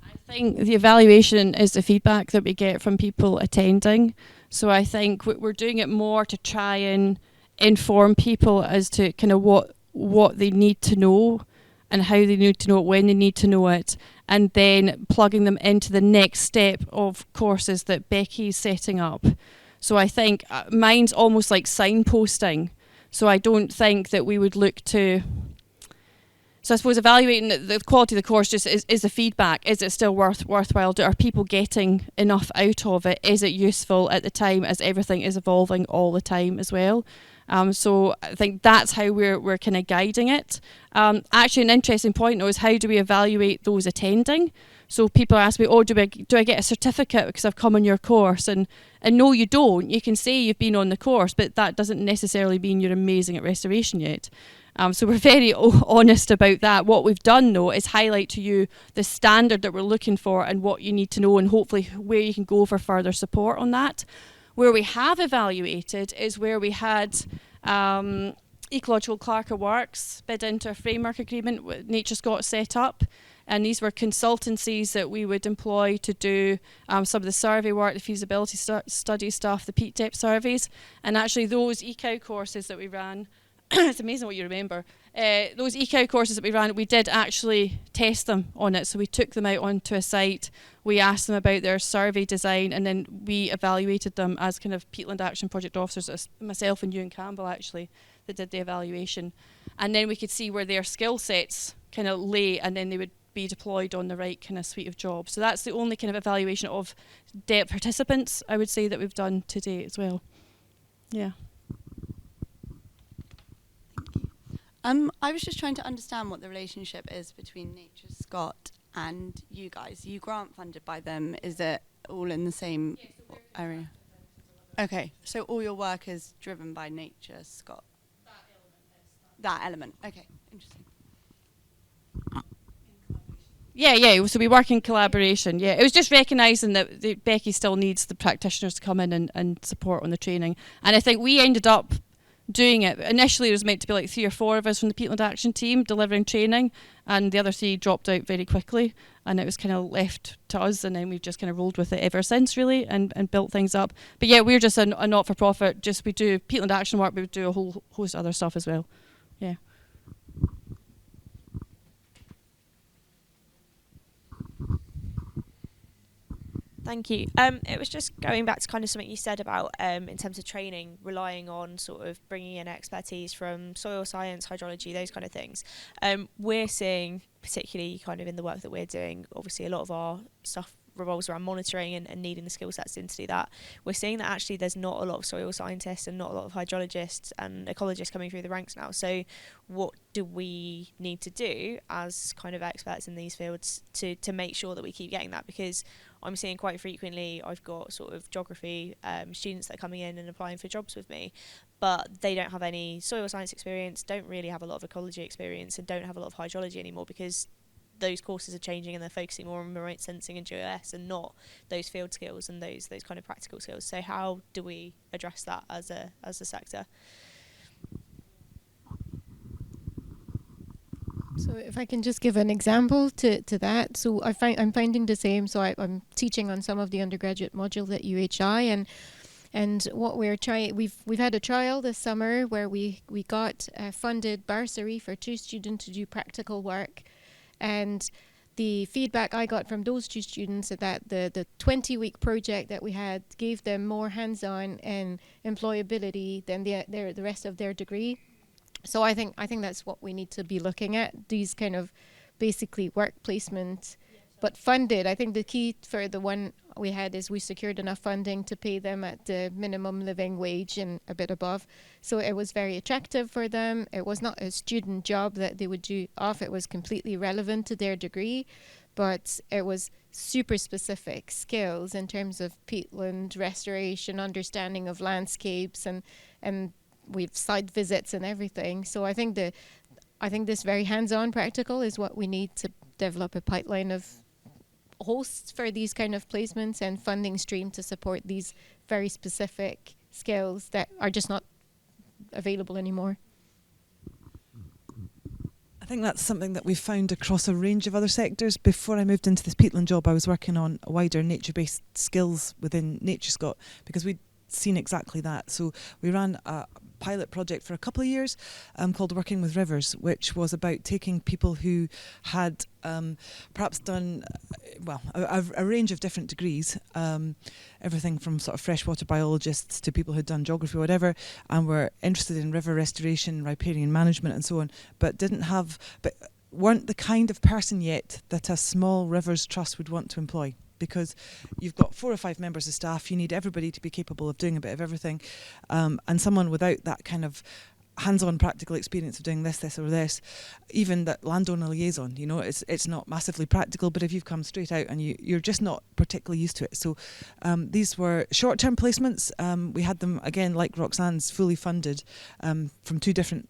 Speaker 4: I think the evaluation is the feedback that we get from people attending. So I think we're doing it more to try and inform people as to kind of what they need to know and how they need to know it, when they need to know it, and then plugging them into the next step of courses that Becky's setting up. So I think mine's almost like signposting. So I don't think that we would look to... So I suppose evaluating the quality of the course just is the feedback. Is it still worthwhile? Are people getting enough out of it? Is it useful at the time, as everything is evolving all the time as well? So I think that's how we're kind of guiding it. Actually, an interesting point though is, how do we evaluate those attending? So people ask me, do I get a certificate because I've come on your course? And no, you don't. You can say you've been on the course, but that doesn't necessarily mean you're amazing at restoration yet. So we're very honest about that. What we've done though is highlight to you the standard that we're looking for and what you need to know, and hopefully where you can go for further support on that. Where we have evaluated is where we had Ecological Clerk of Works bid into a framework agreement with NatureScot set up, and these were consultancies that we would employ to do some of the survey work, the feasibility study stuff, the peat depth surveys, and actually those eco courses that we ran. It's amazing what you remember. Those eco courses that we ran, we did actually test them on it. So we took them out onto a site, we asked them about their survey design, and then we evaluated them as kind of Peatland Action Project officers, myself and Ewan Campbell actually, that did the evaluation. And then we could see where their skill sets kind of lay, and then they would be deployed on the right kind of suite of jobs. So that's the only kind of evaluation of depth participants, I would say, that we've done to date as well. Yeah.
Speaker 14: I was just trying to understand what the relationship is between NatureScot and you guys. Are you grant funded by them? Is it all in the same area? Okay, so all your work is driven by NatureScot? That element, okay, interesting.
Speaker 4: Yeah, so we work in collaboration. Yeah, it was just recognising that Becky still needs the practitioners to come in and support on the training. And I think we ended up doing it. Initially, it was meant to be like 3 or 4 of us from the Peatland Action team delivering training, and the other 3 dropped out very quickly, and it was kind of left to us, and then we've just kind of rolled with it ever since, really, and built things up. But yeah, we're just a not-for-profit. Just we do Peatland Action work, but we do a whole host of other stuff as well. Yeah.
Speaker 18: Thank you. It was just going back to kind of something you said about, in terms of training, relying on sort of bringing in expertise from soil science, hydrology, those kind of things. We're seeing, particularly kind of in the work that we're doing, obviously a lot of our stuff revolves around monitoring and needing the skill sets in to do that. We're seeing that actually there's not a lot of soil scientists and not a lot of hydrologists and ecologists coming through the ranks now. So what do we need to do as kind of experts in these fields to make sure that we keep getting that? Because I'm seeing quite frequently, I've got sort of geography students that are coming in and applying for jobs with me, but they don't have any soil science experience, don't really have a lot of ecology experience, and don't have a lot of hydrology anymore, because those courses are changing and they're focusing more on remote sensing and GIS and not those field skills and those kind of practical skills. So how do we address that as a sector?
Speaker 7: So if I can just give an example to that. So I'm finding the same. So I'm teaching on some of the undergraduate modules at UHI, and what we're trying, we've had a trial this summer where we got a funded bursary for 2 students to do practical work. And the feedback I got from those 2 students is that the 20-week project that we had gave them more hands-on and employability than the rest of their degree. So I think that's what we need to be looking at, these kind of basically work placement, but funded. I think the key for the one we had is we secured enough funding to pay them at the minimum living wage and a bit above. So it was very attractive for them. It was not a student job that they would do off. It was completely relevant to their degree, but it was super specific skills in terms of peatland restoration, understanding of landscapes, and we've site visits and everything. So I think this very hands-on practical is what we need to develop a pipeline of hosts for these kind of placements and funding stream to support these very specific skills that are just not available anymore.
Speaker 1: I think that's something that we've found across a range of other sectors. Before I moved into this peatland job, I was working on wider nature-based skills within NatureScot, because we'd seen exactly that. So we ran a pilot project for a couple of years called Working with Rivers, which was about taking people who had perhaps done a range of different degrees, everything from sort of freshwater biologists to people who'd done geography or whatever, and were interested in river restoration, riparian management and so on, but weren't the kind of person yet that a small rivers trust would want to employ. Because you've got 4 or 5 members of staff, you need everybody to be capable of doing a bit of everything, and someone without that kind of hands-on practical experience of doing this or this, even that landowner liaison, it's not massively practical, but if you've come straight out and you're just not particularly used to it. So these were short-term placements. We had them, again, like Roxanne's, fully funded from two different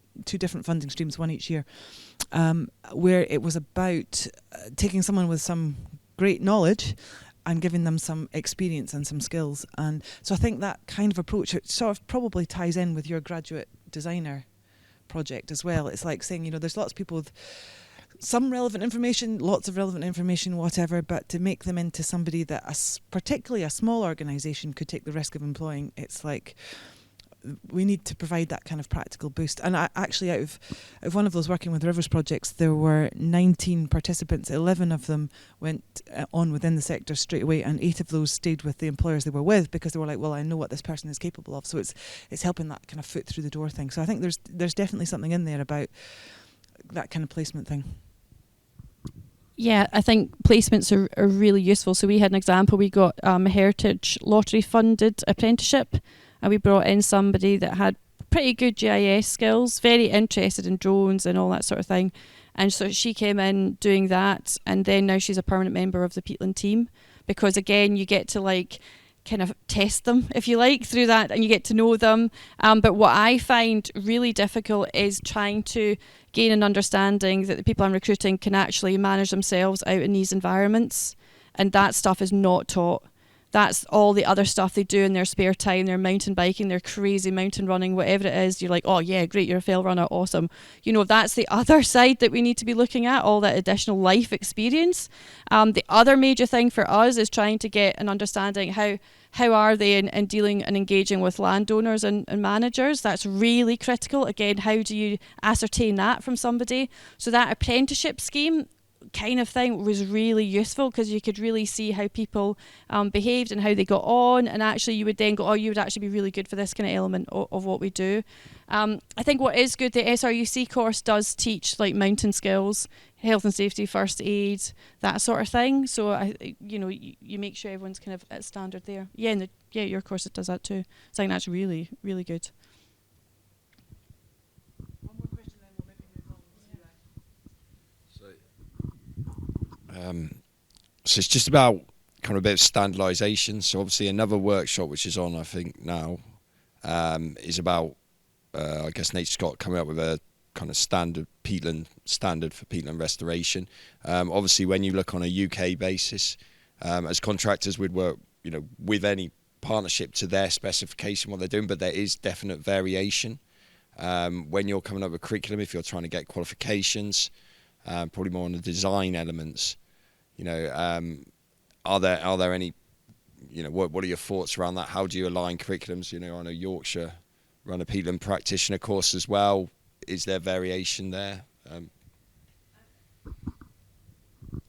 Speaker 1: funding streams, one each year, where it was about taking someone with some great knowledge and giving them some experience and some skills. And so I think that kind of approach, it sort of probably ties in with your graduate designer project as well. It's like saying, there's lots of people with some relevant information, lots of relevant information, whatever, but to make them into somebody that particularly a small organisation could take the risk of employing, it's like we need to provide that kind of practical boost. And actually, out of one of those Working with Rivers projects, there were 19 participants. 11 of them went on within the sector straight away, and 8 of those stayed with the employers they were with, because they were like, well, I know what this person is capable of. So it's helping that kind of foot through the door thing. So I think there's definitely something in there about that kind of placement thing.
Speaker 4: Yeah, I think placements are really useful. So we had an example. We got a Heritage Lottery funded apprenticeship, and we brought in somebody that had pretty good GIS skills, very interested in drones and all that sort of thing. And so she came in doing that, and then now she's a permanent member of the Peatland team, because again, you get to kind of test them, if you like, through that, and you get to know them. But what I find really difficult is trying to gain an understanding that the people I'm recruiting can actually manage themselves out in these environments, and that stuff is not taught. That's all the other stuff they do in their spare time, their mountain biking, their crazy mountain running, whatever it is. You're like, oh yeah, great, you're a fell runner, awesome. That's the other side that we need to be looking at, all that additional life experience. The other major thing for us is trying to get an understanding how are they in dealing and engaging with landowners and managers. That's really critical. Again, how do you ascertain that from somebody? So that apprenticeship scheme kind of thing was really useful, because you could really see how people behaved and how they got on, and actually you would then go, oh, you would actually be really good for this kind of element of what we do. I think what is good, the SRUC course does teach like mountain skills, health and safety, first aid, that sort of thing. So you make sure everyone's kind of at standard there. Yeah, and your course, it does that too. So I think that's really, really good.
Speaker 5: So it's just about kind of a bit of standardisation. So obviously another workshop which is on, I think now, is about, I guess, NatureScot coming up with a kind of standard peatland standard for peatland restoration. Obviously, when you look on a UK basis, as contractors, we'd work, with any partnership to their specification, what they're doing, but there is definite variation. When you're coming up with curriculum, if you're trying to get qualifications, probably more on the design elements, are there any, what are your thoughts around that? How do you align curriculums? I know Yorkshire run a peatland practitioner course as well. Is there variation there?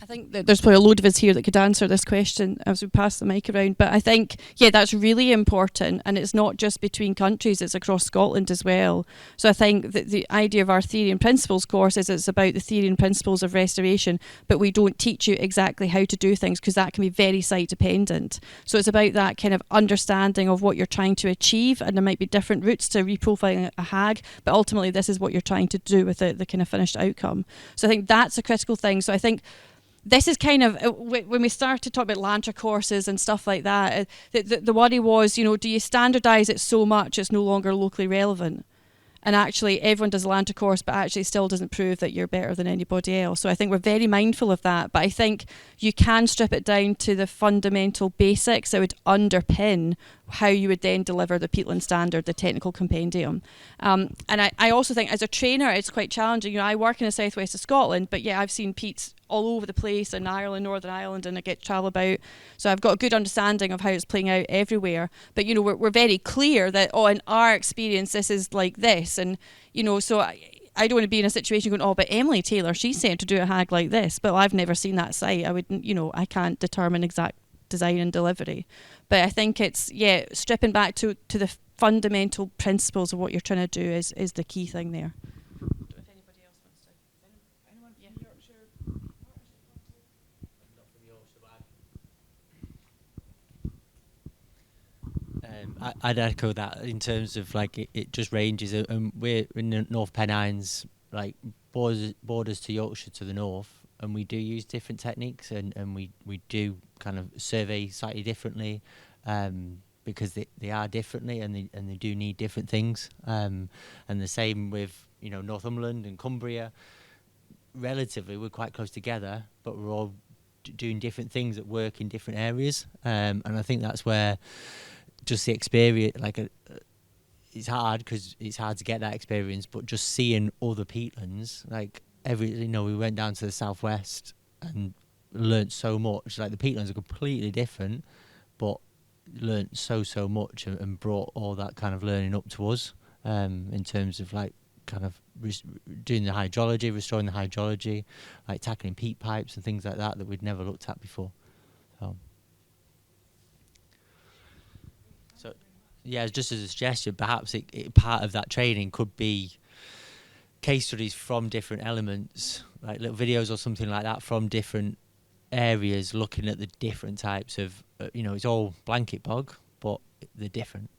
Speaker 4: I think that there's probably a load of us here that could answer this question as we pass the mic around. But I think, that's really important. And it's not just between countries, it's across Scotland as well. So I think that the idea of our theory and principles course is it's about the theory and principles of restoration, but we don't teach you exactly how to do things, because that can be very site dependent. So it's about that kind of understanding of what you're trying to achieve, and there might be different routes to reprofiling a hag, but ultimately this is what you're trying to do with the kind of finished outcome. So I think that's a critical thing. So I think this is kind of, when we start to talk about Lantra courses and stuff like that, the worry was, do you standardise it so much it's no longer locally relevant? And actually everyone does a Lantra course, but actually still doesn't prove that you're better than anybody else. So I think we're very mindful of that. But I think you can strip it down to the fundamental basics that would underpin how you would then deliver the peatland standard, the technical compendium. And I also think as a trainer, it's quite challenging. I work in the southwest of Scotland, but I've seen peats all over the place in Ireland, Northern Ireland, and I get to travel about. So I've got a good understanding of how it's playing out everywhere. But, we're very clear that, in our experience, this is like this. And, so I don't want to be in a situation going, but Emily Taylor, she's saying to do a hag like this. But I've never seen that site. I wouldn't, I can't determine exact design and delivery. But I think it's, stripping back to the fundamental principles of what you're trying to do is the key thing there.
Speaker 16: I'd echo that in terms of it just ranges. We're in the North Pennines, borders to Yorkshire to the north, and we do use different techniques, and we do kind of survey slightly differently, because they are differently, and they do need different things. And the same with Northumberland and Cumbria. Relatively, we're quite close together, but we're all doing different things that work in different areas. And I think that's where just the experience, it's hard because it's hard to get that experience, but just seeing other peatlands, we went down to the southwest and learnt so much. The peatlands are completely different, but learnt so much and brought all that kind of learning up to us, in terms of doing the hydrology, restoring the hydrology, tackling peat pipes and things like that we'd never looked at before. So just as a suggestion, perhaps part of that training could be case studies from different elements, like little videos or something like that from different areas, looking at the different types of, it's all blanket bog, but they're different.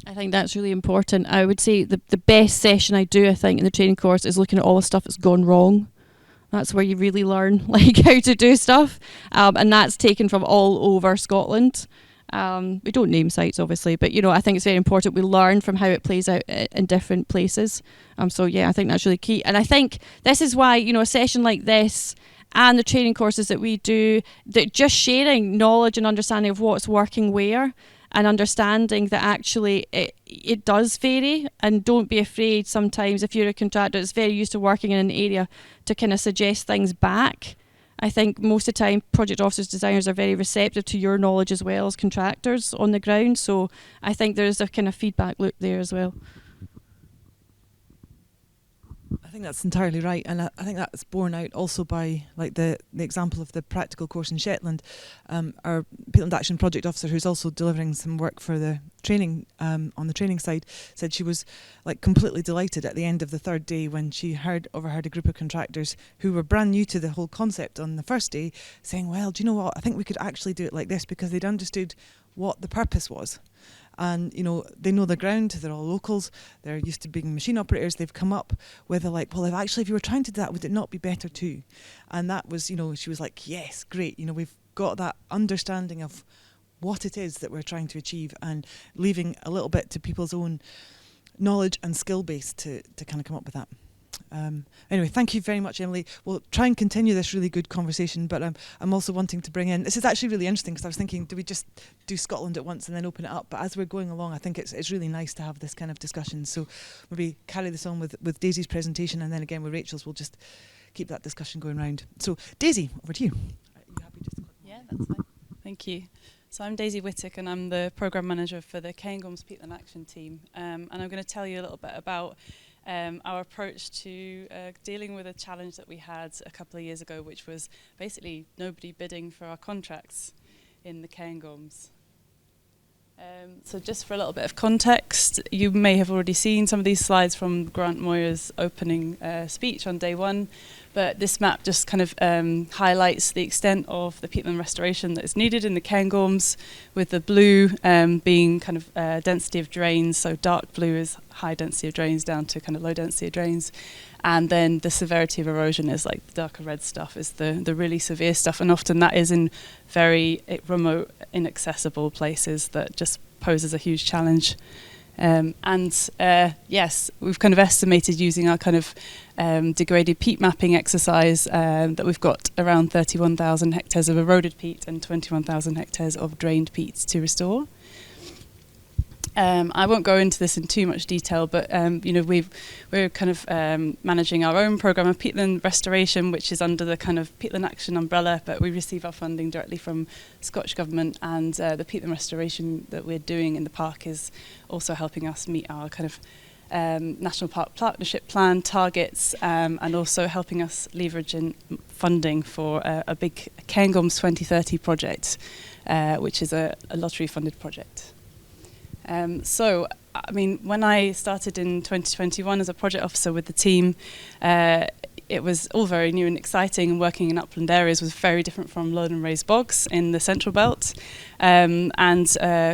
Speaker 4: I think that's really important. I would say the best session I do, I think, in the training course is looking at all the stuff that's gone wrong. That's where you really learn how to do stuff, and that's taken from all over Scotland. We don't name sites, obviously, but I think it's very important we learn from how it plays out in different places. I think that's really key. And I think this is why, a session like this and the training courses that we do, that just sharing knowledge and understanding of what's working where, and understanding that actually it does vary, and don't be afraid sometimes if you're a contractor that's very used to working in an area to kind of suggest things back. I think most of the time project officers, designers are very receptive to your knowledge as well as contractors on the ground. So I think there's a kind of feedback loop there as well.
Speaker 1: think that's entirely right, and I think that's borne out also by like the example of the practical course in Shetland. Our Peatland Action project officer, who's also delivering some work for the training on the training side, said she was like completely delighted at the end of the third day when she overheard a group of contractors who were brand new to the whole concept on the first day saying, "Well, do you know what? I think we could actually do it like this," because they'd understood what the purpose was. And, you know, they know the ground, they're all locals, they're used to being machine operators, they've come up with well, if you were trying to do that, would it not be better too? And that was, you know, she was like, yes, great, you know, we've got that understanding of what it is that we're trying to achieve and leaving a little bit to people's own knowledge and skill base to kind of come up with that. Anyway, thank you very much, Emily. We'll try and continue this really good conversation, but I'm also wanting to bring in, this is actually really interesting because I was thinking, do we just do Scotland at once and then open it up? But as we're going along, I think it's really nice to have this kind of discussion. So maybe carry this on with Daisy's presentation, and then again with Rachel's, we'll just keep that discussion going round. So Daisy, over to you. Are you happy just to click on?
Speaker 2: Yeah, that's fine. Thank you. So I'm Daisy Whytock, and I'm the Programme Manager for the Cairngorms Peatland Action team. And I'm going to tell you a little bit about our approach to dealing with a challenge that we had a couple of years ago, which was basically nobody bidding for our contracts in the Cairngorms. So just for a little bit of context, you may have already seen some of these slides from Grant Moyer's opening speech on day one, but this map just kind of highlights the extent of the peatland restoration that is needed in the Cairngorms, with the blue being kind of density of drains, so dark blue is high density of drains down to kind of low density of drains, and then the severity of erosion is like the darker red stuff is the really severe stuff, and often that is in very remote, inaccessible places that just poses a huge challenge. Yes, we've kind of estimated using our kind of degraded peat mapping exercise that we've got around 31,000 hectares of eroded peat and 21,000 hectares of drained peat to restore. I won't go into this in too much detail, but you know, we're kind of managing our own programme of peatland restoration, which is under the kind of Peatland Action umbrella, but we receive our funding directly from Scottish Government, and the peatland restoration that we're doing in the park is also helping us meet our kind of National Park Partnership Plan targets, and also helping us leverage in funding for a big Cairngorms 2030 project, which is a lottery-funded project. So, I mean, when I started in 2021 as a project officer with the team, it was all very new and exciting, and working in upland areas was very different from low and raised bogs in the Central Belt. And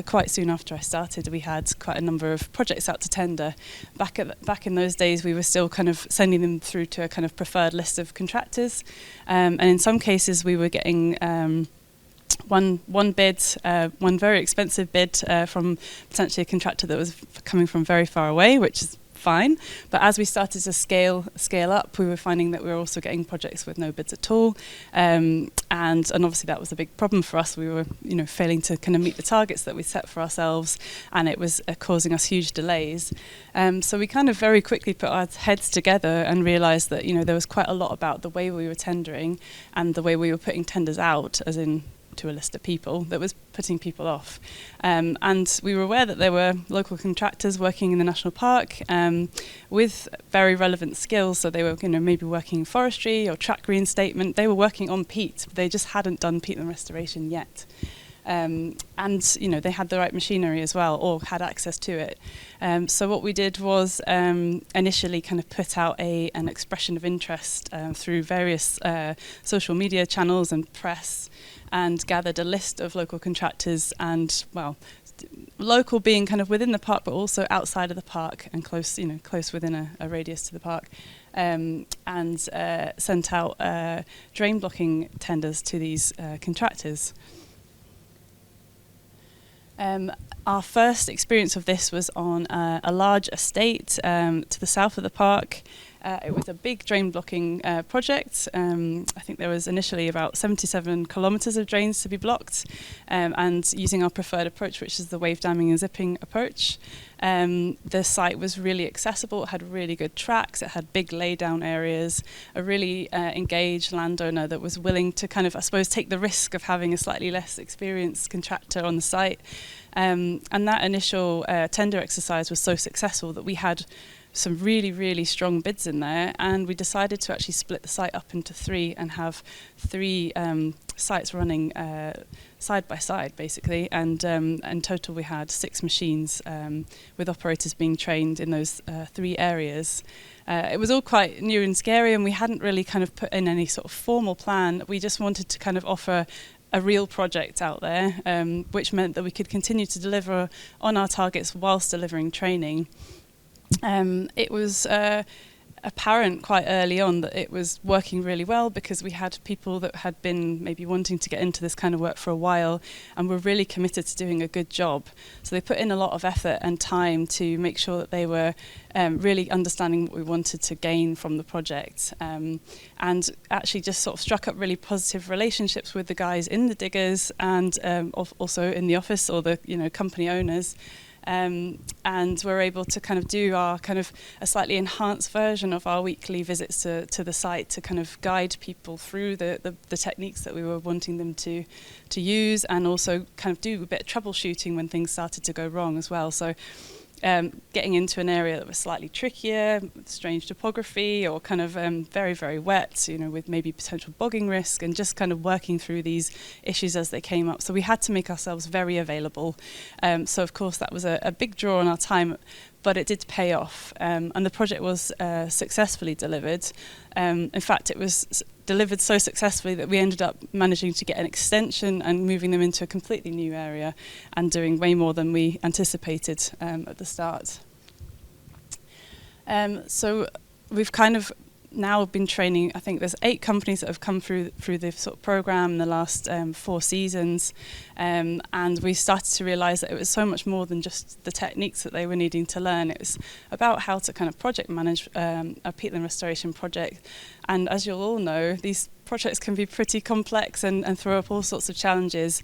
Speaker 2: quite soon after I started, we had quite a number of projects out to tender. Back in those days, we were still kind of sending them through to a kind of preferred list of contractors. And in some cases, we were getting one bid, one very expensive bid from potentially a contractor that was coming from very far away, which is fine. But as we started to scale up, we were finding that we were also getting projects with no bids at all, and obviously that was a big problem for us. We were, you know, failing to kind of meet the targets that we set for ourselves, and it was causing us huge delays. So we kind of very quickly put our heads together and realised that, you know, there was quite a lot about the way we were tendering and the way we were putting tenders out, as in to a list of people, that was putting people off. And we were aware that there were local contractors working in the national park with very relevant skills. So they were, you know, maybe working in forestry or track reinstatement. They were working on peat, but they just hadn't done peatland restoration yet. And, you know, they had the right machinery as well, or had access to it. So what we did was initially kind of put out an expression of interest through various social media channels and press, and gathered a list of local contractors, and, well, local being kind of within the park, but also outside of the park and close, you know, close within a radius to the park, and sent out drain blocking tenders to these contractors. Our first experience of this was on a large estate to the south of the park. It was a big drain blocking project. I think there was initially about 77 kilometres of drains to be blocked, and using our preferred approach, which is the wave damming and zipping approach. The site was really accessible. It had really good tracks. It had big laydown areas, a really engaged landowner that was willing to kind of, I suppose, take the risk of having a slightly less experienced contractor on the site. And that initial tender exercise was so successful that we had some really, really strong bids in there, and we decided to actually split the site up into 3 and have 3 sites running side by side, basically. And in total, we had 6 machines with operators being trained in those 3 areas. It was all quite new and scary, and we hadn't really kind of put in any sort of formal plan. We just wanted to kind of offer a real project out there, which meant that we could continue to deliver on our targets whilst delivering training. It was apparent quite early on that it was working really well, because we had people that had been maybe wanting to get into this kind of work for a while and were really committed to doing a good job. So they put in a lot of effort and time to make sure that they were really understanding what we wanted to gain from the project, and actually just sort of struck up really positive relationships with the guys in the diggers and also in the office, or the company owners. And we're able to kind of do our kind of a slightly enhanced version of our weekly visits to the site to kind of guide people through the techniques that we were wanting them to use, and also kind of do a bit of troubleshooting when things started to go wrong as well. So getting into an area that was slightly trickier, strange topography, or kind of very, very wet, with maybe potential bogging risk, and just kind of working through these issues as they came up. So we had to make ourselves very available. So of course that was a big draw on our time, but it did pay off, and the project was successfully delivered. In fact, it was delivered so successfully that we ended up managing to get an extension and moving them into a completely new area and doing way more than we anticipated at the start. So we've kind of now been training, I think there's 8 companies that have come through the sort of program in the last 4 seasons, and we started to realise that it was so much more than just the techniques that they were needing to learn. It was about how to kind of project manage a peatland restoration project, and as you'll all know, these projects can be pretty complex and throw up all sorts of challenges,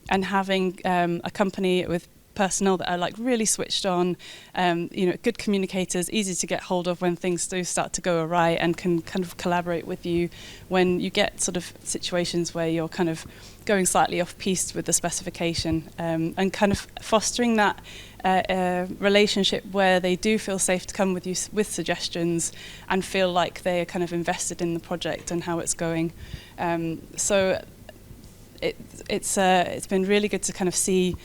Speaker 2: and having a company with personnel that are like really switched on, good communicators, easy to get hold of when things do start to go awry, and can kind of collaborate with you when you get sort of situations where you're kind of going slightly off piste with the specification, and kind of fostering that relationship where they do feel safe to come with you with suggestions and feel like they're kind of invested in the project and how it's going. So it's been really good to kind of see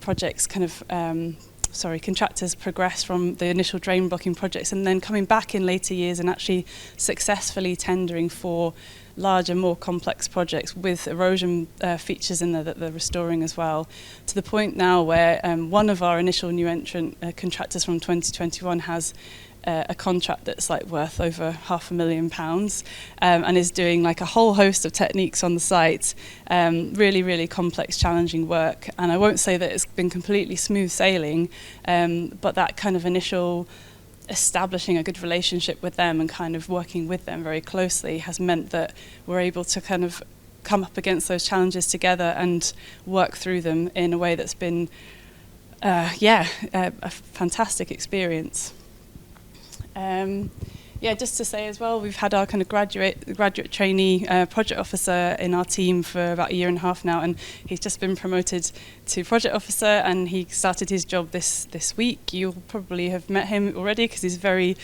Speaker 2: projects kind of contractors progress from the initial drain blocking projects and then coming back in later years and actually successfully tendering for larger, more complex projects with erosion features in there that they're restoring as well, to the point now where one of our initial new entrant contractors from 2021 has a contract that's like worth over £500,000, and is doing like a whole host of techniques on the site, really, really complex, challenging work. And I won't say that it's been completely smooth sailing, but that kind of initial establishing a good relationship with them and kind of working with them very closely has meant that we're able to kind of come up against those challenges together and work through them in a way that's been a fantastic experience. Just to say as well, we've had our kind of graduate trainee project officer in our team for about 1.5 years now, and he's just been promoted to project officer, and he started his job this week. You'll probably have met him already because he's a very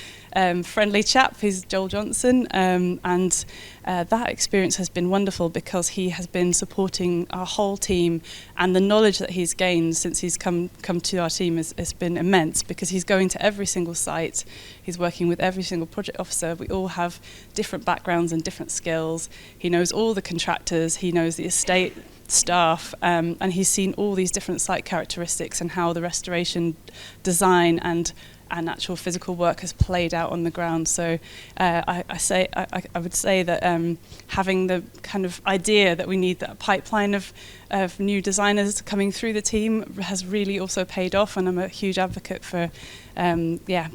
Speaker 2: friendly chap. He's Joel Johnson, and that experience has been wonderful because he has been supporting our whole team, and the knowledge that he's gained since he's come to our team has been immense, because he's going to every single site, he's working with every single project officer. We all have different backgrounds and different skills. He knows all the contractors, he knows the estate staff, and he's seen all these different site characteristics and how the restoration design and actual physical work has played out on the ground. So I would say that having the kind of idea that we need that pipeline of new designers coming through the team has really also paid off, and I'm a huge advocate for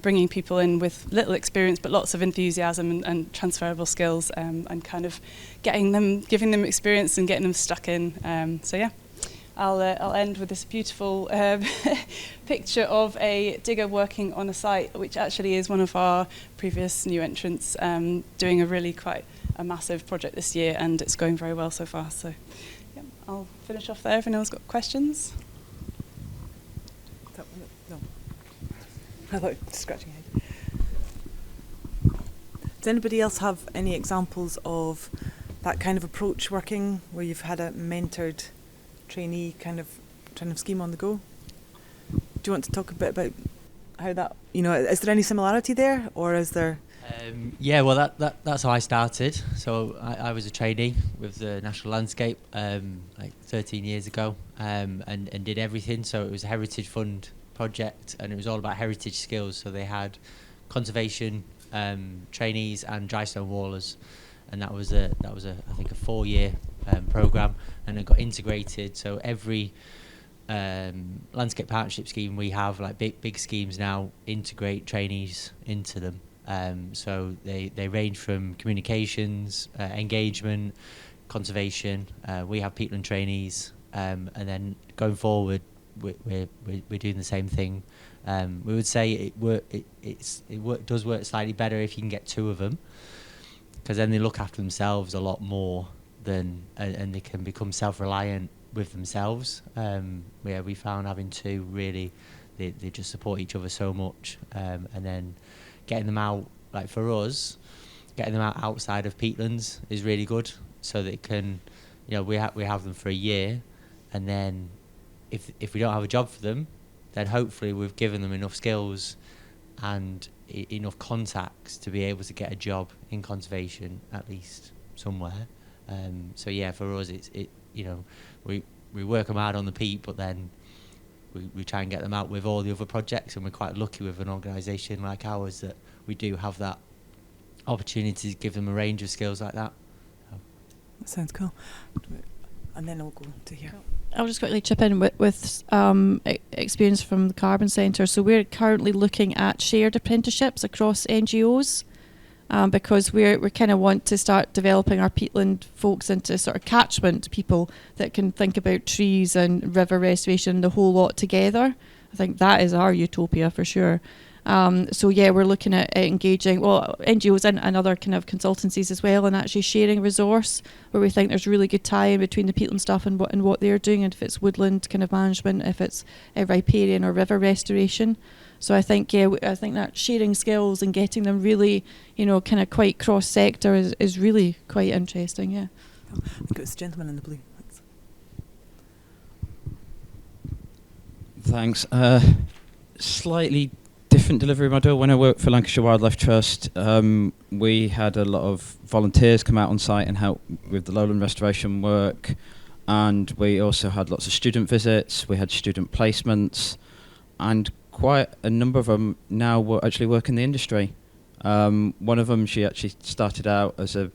Speaker 2: bringing people in with little experience but lots of enthusiasm and transferable skills, and kind of giving them experience and getting them stuck in. I'll end with this beautiful picture of a digger working on a site, which actually is one of our previous new entrants, doing a really quite a massive project this year, and it's going very well so far. So I'll finish off there if anyone's got questions.
Speaker 1: I thought scratching your head. Does anybody else have any examples of that kind of approach working, where you've had a mentored trainee kind of scheme on the go? Do you want to talk a bit about how that, is there any similarity there, or is there?
Speaker 16: Yeah, well, that's how I started. So I was a trainee with the National Landscape like 13 years ago, and did everything. So it was a Heritage Fund project, and it was all about heritage skills. So they had conservation trainees and dry stone wallers, and that was I think a 4-year program, and it got integrated. So every landscape partnership scheme we have, like big schemes now, integrate trainees into them. So they range from communications, engagement, conservation. We have Peatland trainees, and then going forward, we're doing the same thing. We would say it does work slightly better if you can get 2 of them, because then they look after themselves a lot more and they can become self-reliant with themselves. We found having 2 really, they just support each other so much, and then getting them out, like for us, getting them out outside of peatlands is really good, so that it can, we have them for a year, and then if we don't have a job for them, then hopefully we've given them enough skills and enough contacts to be able to get a job in conservation, at least somewhere. So yeah, for us we work them hard on the peat, but then we try and get them out with all the other projects, and we're quite lucky with an organisation like ours that we do have that opportunity to give them a range of skills like that.
Speaker 1: That sounds cool. And then I'll go to here.
Speaker 4: I'll just quickly chip in with experience from the Carbon Centre. So we're currently looking at shared apprenticeships across NGOs, because we kind of want to start developing our peatland folks into sort of catchment people that can think about trees and river restoration, the whole lot together. I think that is our utopia for sure. So yeah, we're looking at engaging NGOs and other kind of consultancies as well, and actually sharing resource where we think there's really good tie-in between the peatland stuff and what they're doing, and if it's woodland kind of management, if it's riparian or river restoration. So I think that sharing skills and getting them really, kind of quite cross-sector is really quite interesting, yeah.
Speaker 1: I think it was the gentleman in the blue.
Speaker 10: Thanks. Slightly different delivery model. When I worked for Lancashire Wildlife Trust, we had a lot of volunteers come out on site and help with the lowland restoration work, and we also had lots of student visits, we had student placements, and quite a number of them now actually work in the industry. One of them, she actually started out as a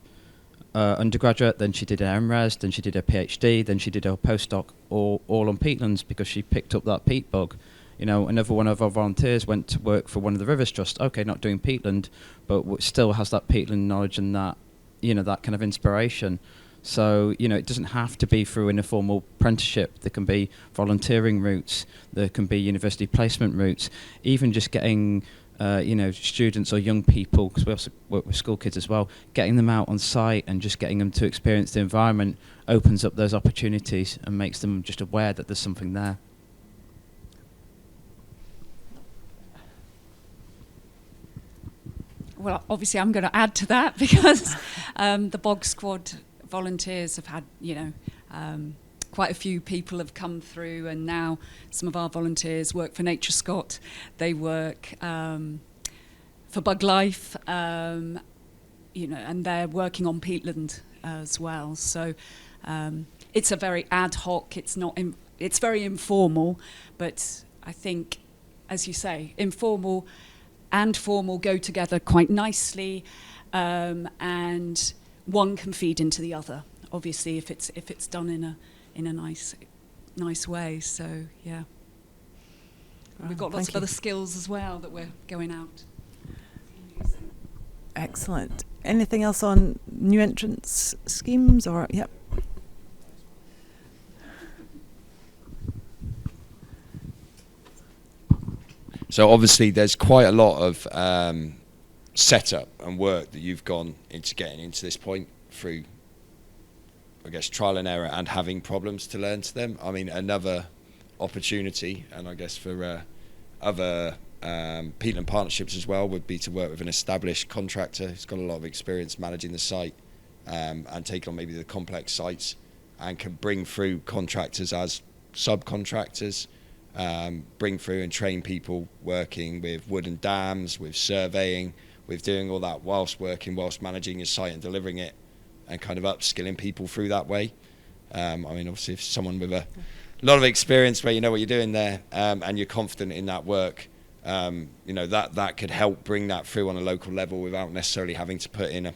Speaker 10: undergraduate, then she did an MRes, then she did her PhD, then she did her postdoc, all on peatlands, because she picked up that peat bug. Another one of our volunteers went to work for one of the Rivers Trust. Okay, not doing peatland, but still has that peatland knowledge and that, that kind of inspiration. So, it doesn't have to be through an informal apprenticeship. There can be volunteering routes. There can be university placement routes. Even just getting, students or young people, because we also work with school kids as well, getting them out on site and just getting them to experience the environment opens up those opportunities and makes them just aware that there's something there.
Speaker 15: Well, obviously I'm going to add to that because the Bog Squad volunteers have had, quite a few people have come through, and now some of our volunteers work for NatureScot. They work for Bug Life, and they're working on peatland as well. So it's a very ad hoc. It's very informal, but I think, as you say, informal and formal go together quite nicely, and one can feed into the other. Obviously, if it's done in a nice way. So yeah, we've got lots of other skills as well that we're going out.
Speaker 1: Excellent. Anything else on new entrants schemes or yep?
Speaker 5: So obviously there's quite a lot of setup and work that you've gone into getting into this point through, I guess, trial and error and having problems to learn to them. I mean, another opportunity, and I guess for other Peatland Partnerships as well would be to work with an established contractor who's got a lot of experience managing the site and taking on maybe the complex sites, and can bring through contractors as subcontractors, bring through and train people working with wooden dams, with surveying, with doing all that whilst managing your site and delivering it, and kind of upskilling people through that way. I mean, obviously, if someone with a lot of experience where you know what you're doing there, and you're confident in that work, you know, that could help bring that through on a local level without necessarily having to put in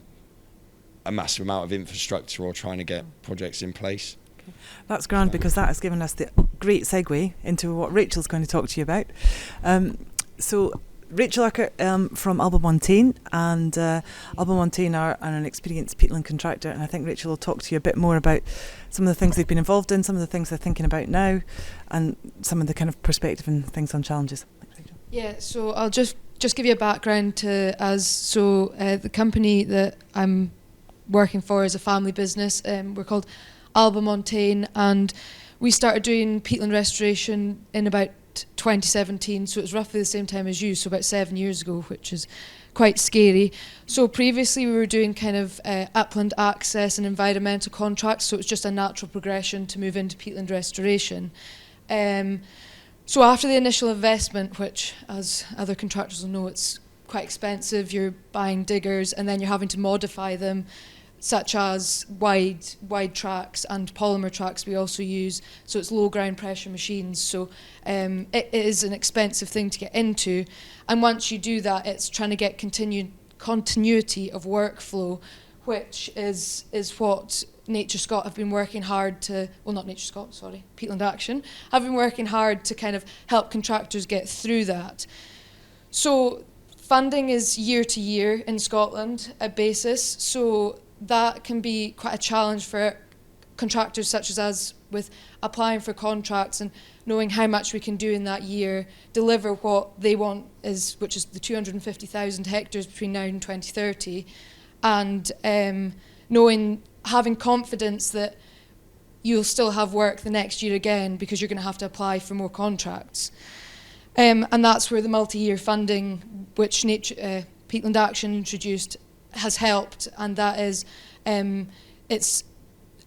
Speaker 5: a massive amount of infrastructure or trying to get projects in place.
Speaker 1: Okay. That's grand, because that has given us the great segue into what Rachel's going to talk to you about. So Rachel Urquhart from Albamontane, and Albamontane are an experienced peatland contractor, and I think Rachel will talk to you a bit more about some of the things they've been involved in, some of the things they're thinking about now, and some of the kind of perspective and things on challenges. Thanks, Rachel.
Speaker 12: Yeah, so I'll just give you a background to us. So the company that I'm working for is a family business. We're called Albamontane, and we started doing peatland restoration in about 2017, so it was roughly the same time as you, so about 7 years ago, which is quite scary. So previously we were doing kind of upland access and environmental contracts, so it was just a natural progression to move into peatland restoration. So after the initial investment, which as other contractors will know, it's quite expensive, you're buying diggers and then you're having to modify them, such as wide tracks and polymer tracks we also use, so it's low ground pressure machines, so it is an expensive thing to get into, and once you do that, it's trying to get continuity of workflow, which is what NatureScot have been working hard to, well, not NatureScot, sorry, Peatland Action, have been working hard to kind of help contractors get through that. So funding is year to year in Scotland, a basis, so that can be quite a challenge for contractors such as us with applying for contracts and knowing how much we can do in that year, deliver what they want, which is the 250,000 hectares between now and 2030, and having confidence that you'll still have work the next year again, because you're going to have to apply for more contracts. And that's where the multi-year funding, which Peatland Action introduced, has helped, and that is it's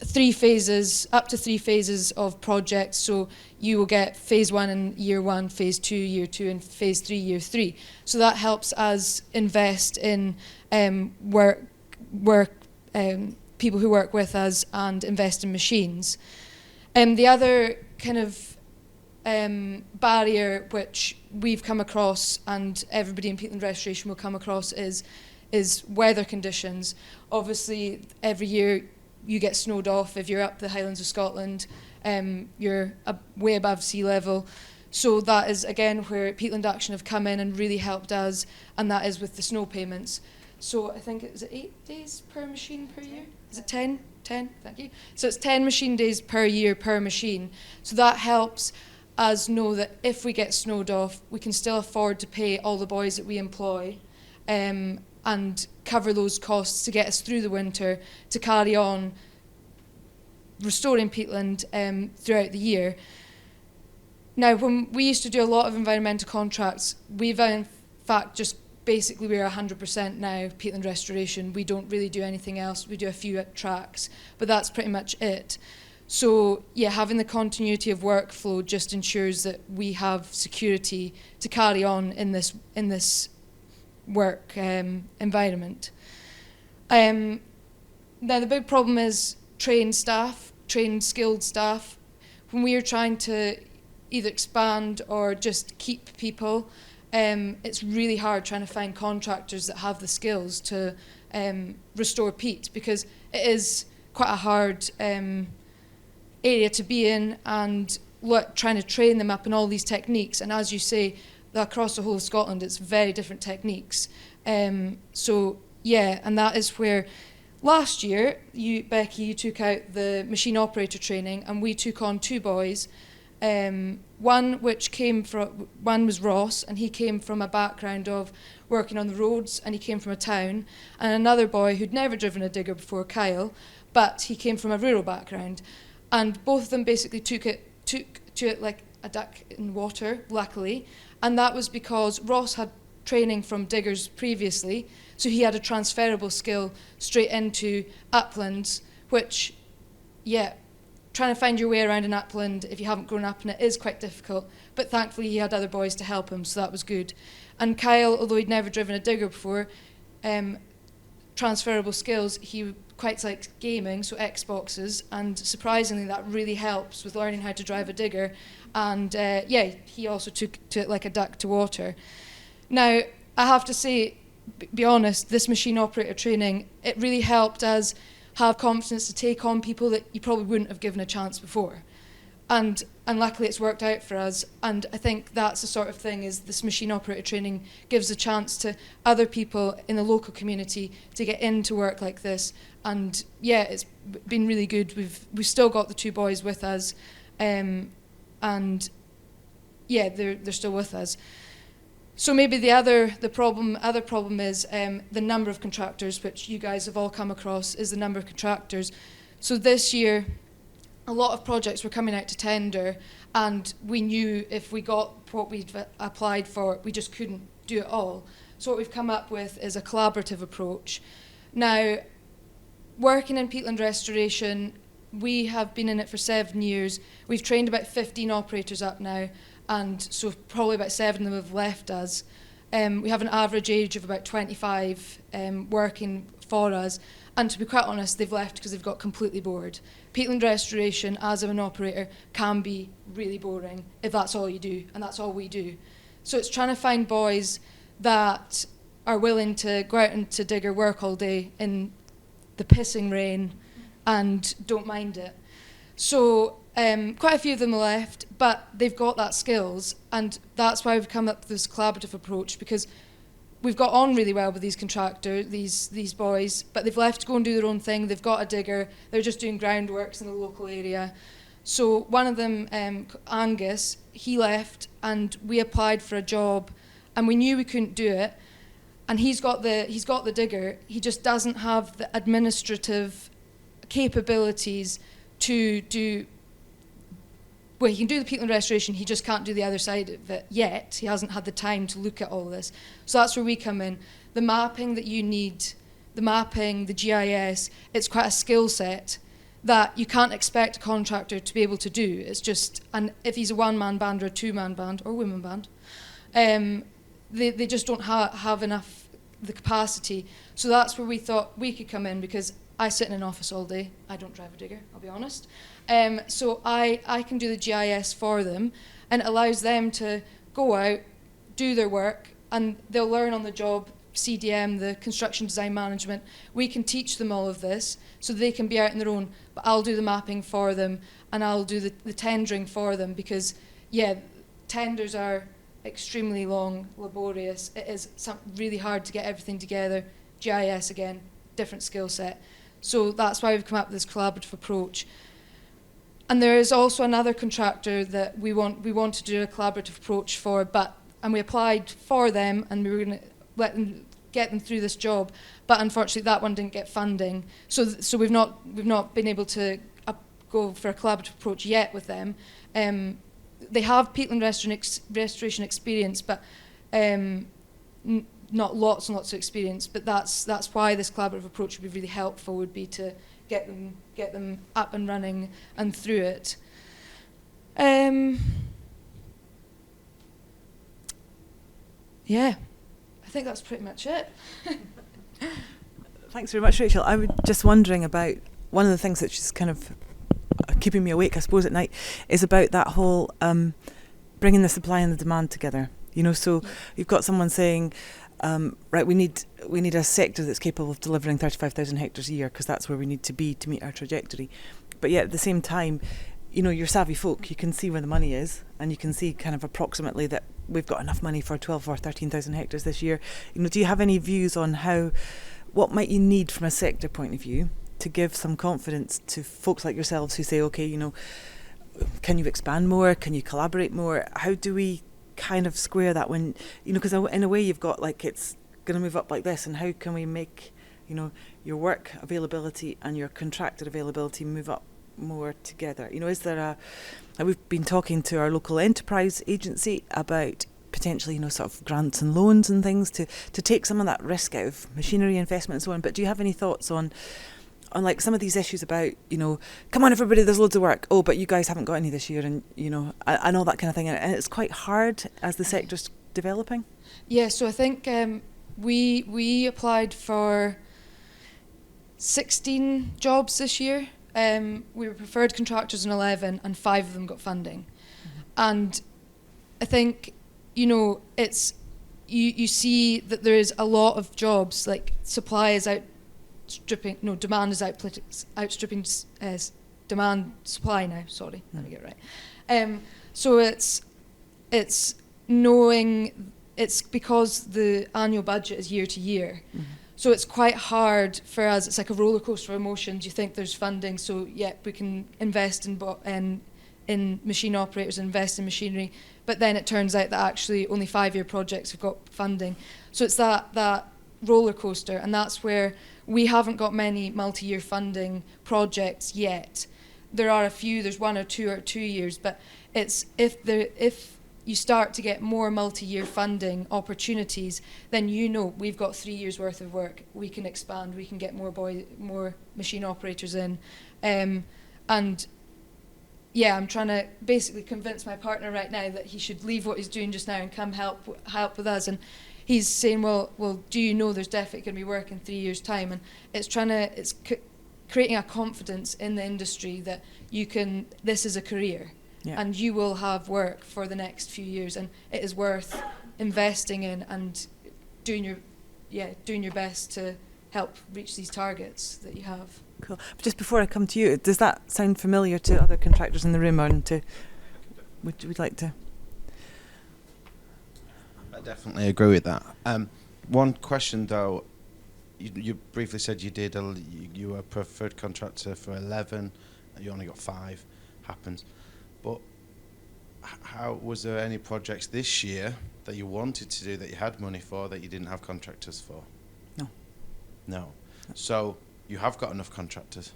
Speaker 12: 3 phases, up to 3 phases of projects. So you will get phase 1 in year 1, phase 2 year 2, and phase 3 year 3. So that helps us invest in people who work with us and invest in machines. The other kind of barrier which we've come across, and everybody in peatland restoration will come across, is weather conditions. Obviously, every year you get snowed off. If you're up the Highlands of Scotland, you're way above sea level. So that is, again, where Peatland Action have come in and really helped us, and that is with the snow payments. So I think is it 8 days per machine per year? Is it 10? 10, thank you. So it's 10 machine days per year per machine. So that helps us know that if we get snowed off, we can still afford to pay all the boys that we employ, and cover those costs to get us through the winter, to carry on restoring peatland throughout the year. Now, when we used to do a lot of environmental contracts, we've in fact just basically we're 100% now peatland restoration. We don't really do anything else. We do a few tracks, but that's pretty much it. So yeah, having the continuity of workflow just ensures that we have security to carry on in this work environment. Now the big problem is trained skilled staff. When we are trying to either expand or just keep people, it's really hard trying to find contractors that have the skills to restore peat, because it is quite a hard area to be in, and trying to train them up in all these techniques. And as you say, across the whole of Scotland, it's very different techniques. So yeah, and that is where last year, Becky, you took out the machine operator training, and we took on 2 boys. One was Ross, and he came from a background of working on the roads, and he came from a town, and another boy who'd never driven a digger before, Kyle, but he came from a rural background. And both of them basically took to it like a duck in water, luckily, and that was because Ross had training from diggers previously, so he had a transferable skill straight into uplands, which, yeah, trying to find your way around an upland if you haven't grown up in it is quite difficult, but thankfully he had other boys to help him, so that was good. And Kyle, although he'd never driven a digger before, transferable skills, he quite likes gaming, so Xboxes, and surprisingly that really helps with learning how to drive a digger. And yeah, he also took to it like a duck to water. Now, I have to say, be honest, this machine operator training, it really helped us have confidence to take on people that you probably wouldn't have given a chance before. And luckily it's worked out for us, and I think that's the sort of thing, is this machine operator training gives a chance to other people in the local community to get into work like this. And yeah, it's been really good. We've still got the 2 boys with us, and yeah, they're still with us. So maybe the other problem is the number of contractors, which you guys have all come across, is the number of contractors. So this year, a lot of projects were coming out to tender, and we knew if we got what we'd applied for, we just couldn't do it all. So what we've come up with is a collaborative approach. Now, working in peatland restoration, we have been in it for 7 years. We've trained about 15 operators up now, and so probably about 7 of them have left us. We have an average age of about 25 working for us, and to be quite honest, they've left because they've got completely bored. Peatland restoration, as an operator, can be really boring if that's all you do, and that's all we do. So it's trying to find boys that are willing to go out into digger work all day in the pissing rain and don't mind it. So quite a few of them are left, but they've got that skills, and that's why we've come up with this collaborative approach, because we've got on really well with these contractors, these boys, but they've left to go and do their own thing. They've got a digger. They're just doing groundworks in the local area. So one of them, Angus, he left, and we applied for a job, and we knew we couldn't do it. And he's got the digger. He just doesn't have the administrative capabilities to do. Well, he can do the peatland restoration, he just can't do the other side of it yet. He hasn't had the time to look at all this. So that's where we come in. The mapping that you need, the mapping, the GIS, it's quite a skill set that you can't expect a contractor to be able to do. It's just, and if he's a one-man band or a two-man band, or women band, they just don't have enough the capacity. So that's where we thought we could come in, because I sit in an office all day. I don't drive a digger, I'll be honest. So I can do the GIS for them, and it allows them to go out, do their work, and they'll learn on the job, CDM, the construction design management. We can teach them all of this so they can be out on their own, but I'll do the mapping for them, and I'll do the tendering for them, because yeah, tenders are extremely long, laborious. It is really hard to get everything together. GIS, again, different skill set. So that's why we've come up with this collaborative approach. And there is also another contractor that we want to do a collaborative approach for, and we applied for them, and we were going to get them through this job, but unfortunately that one didn't get funding. So we've not been able to go for a collaborative approach yet with them. They have peatland restoration experience, but not lots and lots of experience. But that's why this collaborative approach would be really helpful. Would be to get them up and running and through it. Yeah, I think that's pretty much it.
Speaker 1: Thanks very much, Rachel. I was just wondering about one of the things that's just kind of keeping me awake, I suppose, at night, is about that whole bringing the supply and the demand together. You know, so you've got someone saying, right, we need a sector that's capable of delivering 35,000 hectares a year, because that's where we need to be to meet our trajectory. But yet at the same time, you know, you're savvy folk, you can see where the money is, and you can see kind of approximately that we've got enough money for 12 or 13,000 hectares this year. You know, do you have any views on what might you need from a sector point of view to give some confidence to folks like yourselves who say, okay, you know, can you expand more? Can you collaborate more? How do we kind of square that when, you know, because in a way you've got like it's going to move up like this, and how can we make, you know, your work availability and your contractor availability move up more together? You know, is there we've been talking to our local enterprise agency about potentially, you know, sort of grants and loans and things to take some of that risk out of machinery investment and so on. But do you have any thoughts on like some of these issues about, you know, come on everybody, there's loads of work, oh, but you guys haven't got any this year, and, you know, and all that kind of thing, and it's quite hard as the sector's developing?
Speaker 12: Yeah, so I think we applied for 16 jobs this year. We were preferred contractors in 11, and 5 of them got funding. And I think, you know, it's you see that there is a lot of jobs, like demand is outstripping demand supply now. Sorry, let me get it right. So it's knowing, it's because the annual budget is year to year. So it's quite hard for us. It's like a roller coaster of emotions. You think there's funding, so yeah, we can invest in machine operators, invest in machinery, but then it turns out that actually only 5-year projects have got funding. So it's that roller coaster, and that's where we haven't got many multi-year funding projects yet. There are a few. There's 1 or 2 or 2 years, but it's if you start to get more multi-year funding opportunities, then you know we've got 3 years worth of work. We can expand. We can get more machine operators in, and yeah, I'm trying to basically convince my partner right now that he should leave what he's doing just now and come help with us. And he's saying, well, do you know there's definitely going to be work in 3 years' time? And it's creating a confidence in the industry that this is a career. Yeah. And you will have work for the next few years, and it is worth investing in and doing your best to help reach these targets that you have.
Speaker 1: Cool. Just before I come to you, does that sound familiar to other contractors in the room, would you like to?
Speaker 11: I definitely agree with that. One question though, you briefly said you were a preferred contractor for 11, you only got 5, happens. But how was there any projects this year that you wanted to do that you had money for that you didn't have contractors for? No. So you have got enough contractors?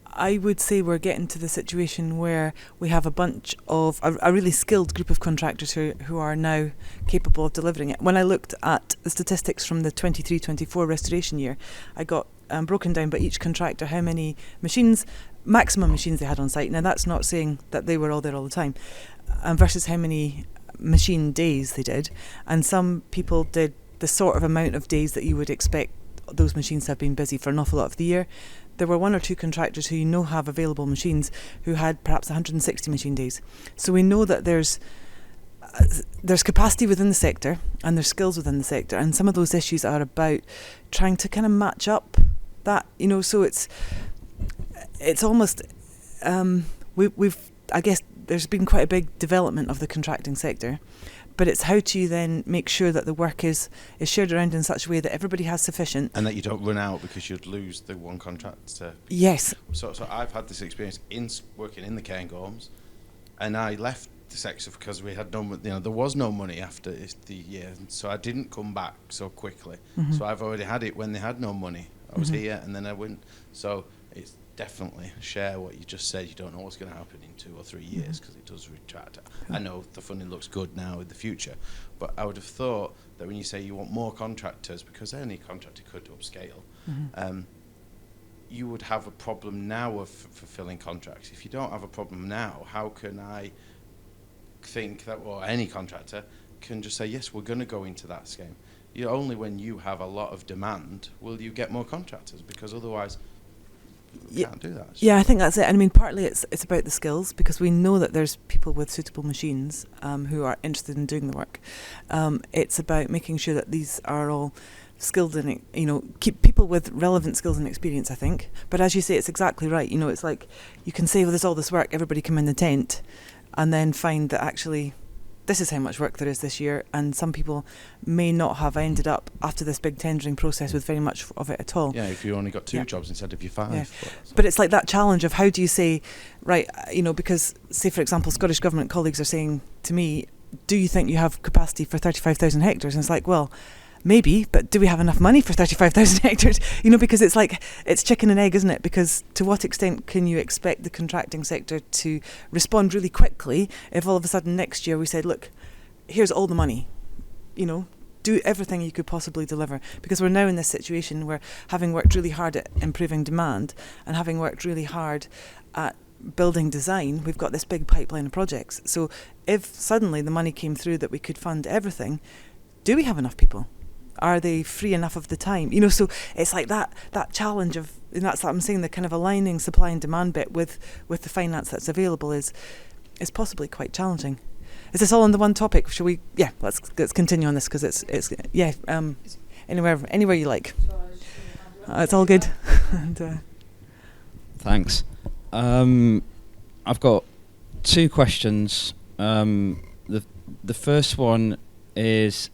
Speaker 1: I would say we're getting to the situation where we have a bunch of a really skilled group of contractors who are now capable of delivering it. When I looked at the statistics from the 23-24 restoration year, I got broken down by each contractor how many maximum machines they had on site. Now that's not saying that they were all there all the time, versus how many machine days they did. And some people did the sort of amount of days that you would expect those machines to have been busy for an awful lot of the year. There were 1 or 2 contractors who have available machines who had perhaps 160 machine days. So we know that there's capacity within the sector and there's skills within the sector, and some of those issues are about trying to kind of match up that, you know. So it's almost I guess there's been quite a big development of the contracting sector, but it's how do you then make sure that the work is shared around in such a way that everybody has sufficient,
Speaker 11: and that you don't run out because you'd lose the one contractor.
Speaker 1: Yes.
Speaker 11: So I've had this experience in working in the Cairngorms, and I left the sector because we had there was no money after the year, so I didn't come back so quickly. So I've already had it when they had no money. I was here and then I went. So it's definitely share what you just said. You don't know what's going to happen in 2 or 3 years because it does retract. I know the funding looks good now in the future, but I would have thought that when you say you want more contractors, because any contractor could upscale, you would have a problem now of fulfilling contracts. If you don't have a problem now, how can I think that, or any contractor can just say, yes, we're going to go into that scheme? Only when you have a lot of demand will you get more contractors, because otherwise you can't do that.
Speaker 1: Yeah, I think that's it. And I mean, partly it's about the skills, because we know that there's people with suitable machines who are interested in doing the work. It's about making sure that these are all skilled and, keep people with relevant skills and experience, I think. But as you say, it's exactly right. It's like you can say, well, there's all this work, everybody come in the tent, and then find that actually this is how much work there is this year, and some people may not have ended up after this big tendering process with very much of it at all.
Speaker 11: Yeah, if you only got 2 jobs instead of your 5.
Speaker 1: Yeah. But it's like that challenge of how do you say, right, because say for example Scottish Government colleagues are saying to me, do you think you have capacity for 35,000 hectares? And it's like, well, maybe, but do we have enough money for 35,000 hectares? You know, because it's like, it's chicken and egg, isn't it? Because to what extent can you expect the contracting sector to respond really quickly if all of a sudden next year we said, look, here's all the money, you know, do everything you could possibly deliver? Because we're now in this situation where, having worked really hard at improving demand and having worked really hard at building design, we've got this big pipeline of projects. So if suddenly the money came through that we could fund everything, do we have enough people? Are they free enough of the time? You know, so it's like that challenge of, and that's what I'm saying, the kind of aligning supply and demand bit with the finance that's available is possibly quite challenging. Is this all on the one topic? Shall we? Yeah, let's continue on this, because it's anywhere you like. It's all good. And,
Speaker 10: thanks. I've got two questions. The first one is,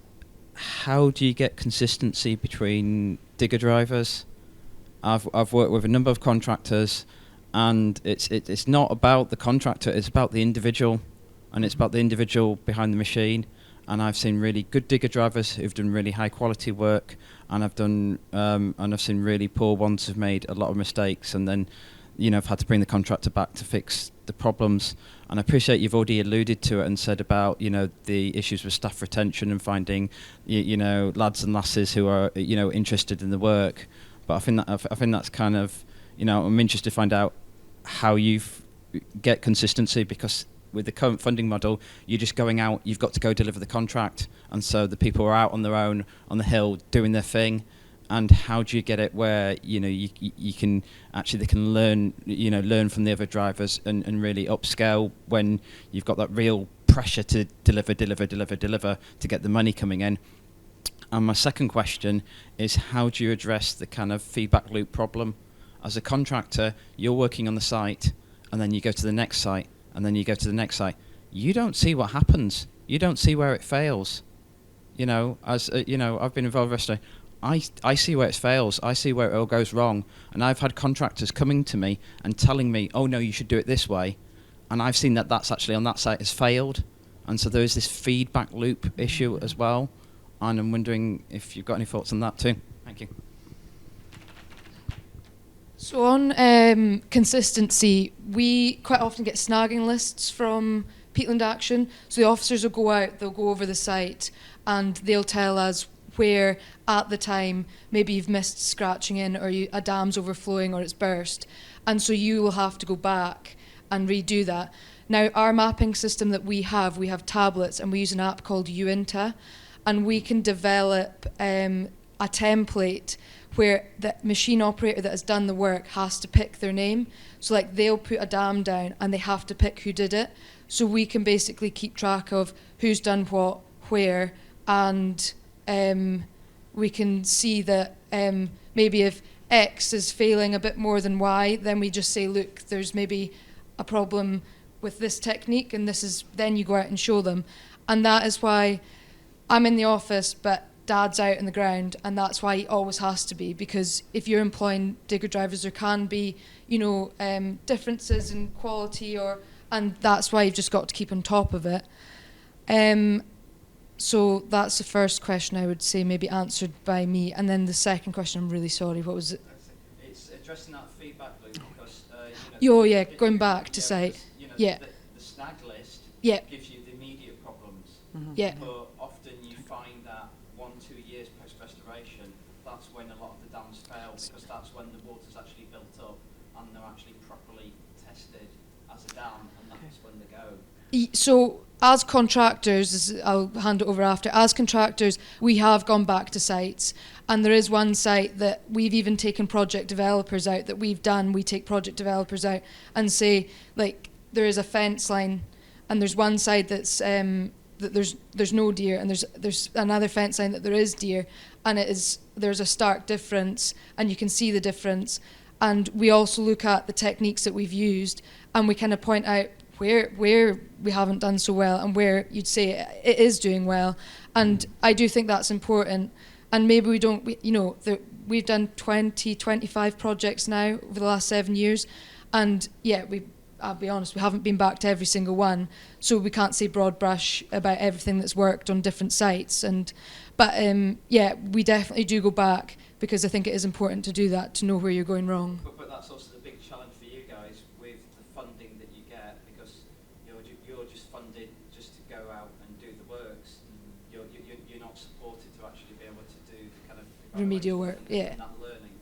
Speaker 10: how do you get consistency between digger drivers? I've worked with a number of contractors, and it's not about the contractor, it's about the individual, and it's about the individual behind the machine. And I've seen really good digger drivers who've done really high quality work, and I've seen really poor ones who've made a lot of mistakes, and then, you know, I've had to bring the contractor back to fix the problems. And I appreciate you've already alluded to it and said about, you know, the issues with staff retention and finding, you know, lads and lasses who are, you know, interested in the work. But I think that's kind of, you know, I'm interested to find out how you get consistency, because with the current funding model, you're just going out, you've got to go deliver the contract, and so the people are out on their own on the hill doing their thing. And how do you get it where, you know, you can actually, they can learn from the other drivers and really upscale when you've got that real pressure to deliver to get the money coming in. And my second question is, how do you address the kind of feedback loop problem? As a contractor, you're working on the site, and then you go to the next site, and then you go to the next site. You don't see what happens. You don't see where it fails. You know, as you know, I've been involved with restaurant. I see where it fails. I see where it all goes wrong. And I've had contractors coming to me and telling me, oh no, you should do it this way. And I've seen that that's actually on that site has failed. And so there is this feedback loop issue as well. And I'm wondering if you've got any thoughts on that too. Thank you.
Speaker 12: So on consistency, we quite often get snagging lists from Peatland Action. So the officers will go out, they'll go over the site, and they'll tell us where at the time maybe you've missed scratching in, or a dam's overflowing, or it's burst. And so you will have to go back and redo that. Now, our mapping system that we have tablets, and we use an app called Uinta, and we can develop a template where the machine operator that has done the work has to pick their name. So like, they'll put a dam down and they have to pick who did it. So we can basically keep track of who's done what, where, and we can see that maybe if X is failing a bit more than Y, then we just say, look, there's maybe a problem with this technique, and this is, then you go out and show them. And that is why I'm in the office, but Dad's out on the ground, and that's why he always has to be, because if you're employing digger drivers, there can be, you know, differences in quality, and that's why you've just got to keep on top of it. So that's the first question, I would say, maybe answered by me. And then the second question, I'm really sorry, what was it?
Speaker 10: It's addressing that feedback loop, because
Speaker 12: going back to site.
Speaker 10: You know,
Speaker 12: yeah.
Speaker 10: The snag list gives you the immediate problems.
Speaker 12: Mm-hmm. Yeah.
Speaker 10: But often you find that 1-2 years post-restoration, that's when a lot of the dams fail, because that's when the water's actually built up and they're actually properly tested as a dam, and that's when they go.
Speaker 12: So as contractors, I'll hand it over after, as contractors, we have gone back to sites, and there is one site that we've even taken project developers out that we've done. We take project developers out and say, like, there is a fence line, and there's one side that's that there's no deer, and there's another fence line that there is deer, and there's a stark difference, and you can see the difference. And we also look at the techniques that we've used, and we kind of point out where we haven't done so well and where you'd say it is doing well. And I do think that's important. And maybe we've done 25 projects now over the last 7 years, and yeah, I'll be honest, we haven't been back to every single one, so we can't say broad brush about everything that's worked on different sites. But we definitely do go back, because I think it is important to do that, to know where you're going wrong.
Speaker 10: But that's also the big challenge for you guys with the funding that you get, because you're just funded just to go out and do the works. You're not supported to actually be able to do the kind of
Speaker 12: remedial work,
Speaker 10: and that learning.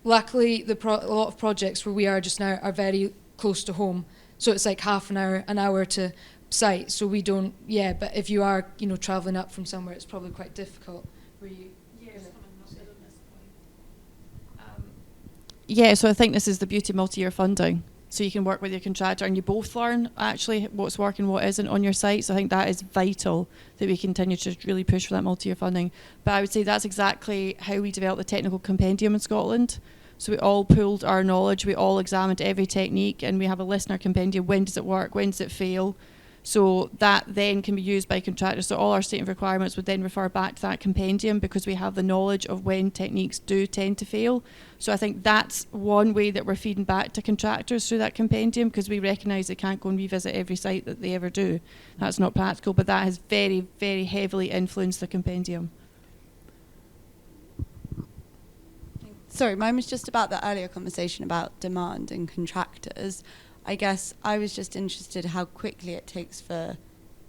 Speaker 12: Luckily, a lot of projects where we are just now are very close to home, so it's like half an hour to site. So we don't. Yeah, but if you are, travelling up from somewhere, it's probably quite difficult.
Speaker 4: So I think this is the beauty of multi-year funding. So you can work with your contractor and you both learn actually what's working, what isn't on your site. So I think that is vital, that we continue to really push for that multi-year funding. But I would say that's exactly how we developed the technical compendium in Scotland. So we all pooled our knowledge, we all examined every technique, and we have a list in our compendium: when does it work, when does it fail? So that then can be used by contractors. So all our statement of requirements would then refer back to that compendium, because we have the knowledge of when techniques do tend to fail. So I think that's one way that we're feeding back to contractors, through that compendium, because we recognise they can't go and revisit every site that they ever do. That's not practical, but that has very, very heavily influenced the compendium.
Speaker 14: Sorry, mine was just about the earlier conversation about demand and contractors. I guess I was just interested how quickly it takes for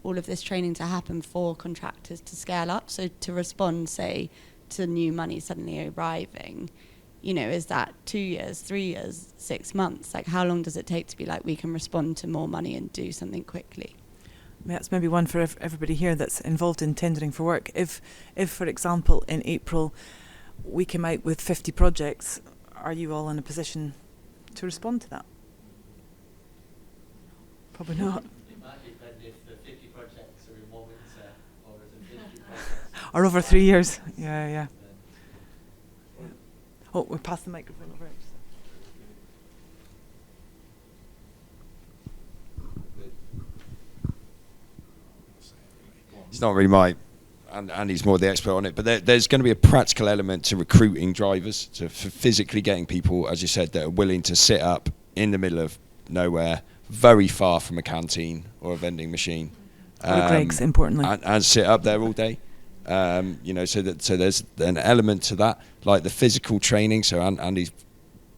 Speaker 14: all of this training to happen for contractors to scale up. So to respond, say, to new money suddenly arriving, is that 2 years, 3 years, 6 months? Like, how long does it take to be like, we can respond to more money and do something quickly?
Speaker 1: That's maybe one for everybody here that's involved in tendering for work. If, for example, in April we came out with 50 projects, are you all in a position to respond to that? Probably not.
Speaker 16: It might depend if the 50 projects are in one winter, or is it 50 projects?
Speaker 1: Or over 3 years. Yeah. Oh, we're past the microphone over.
Speaker 5: It's not really my, and he's more the expert on it, but there's going to be a practical element to recruiting drivers, to physically getting people, as you said, that are willing to sit up in the middle of nowhere, very far from a canteen or a vending machine.
Speaker 1: Or Greg's, importantly.
Speaker 5: And sit up there all day. So there's an element to that, like the physical training. So Andy's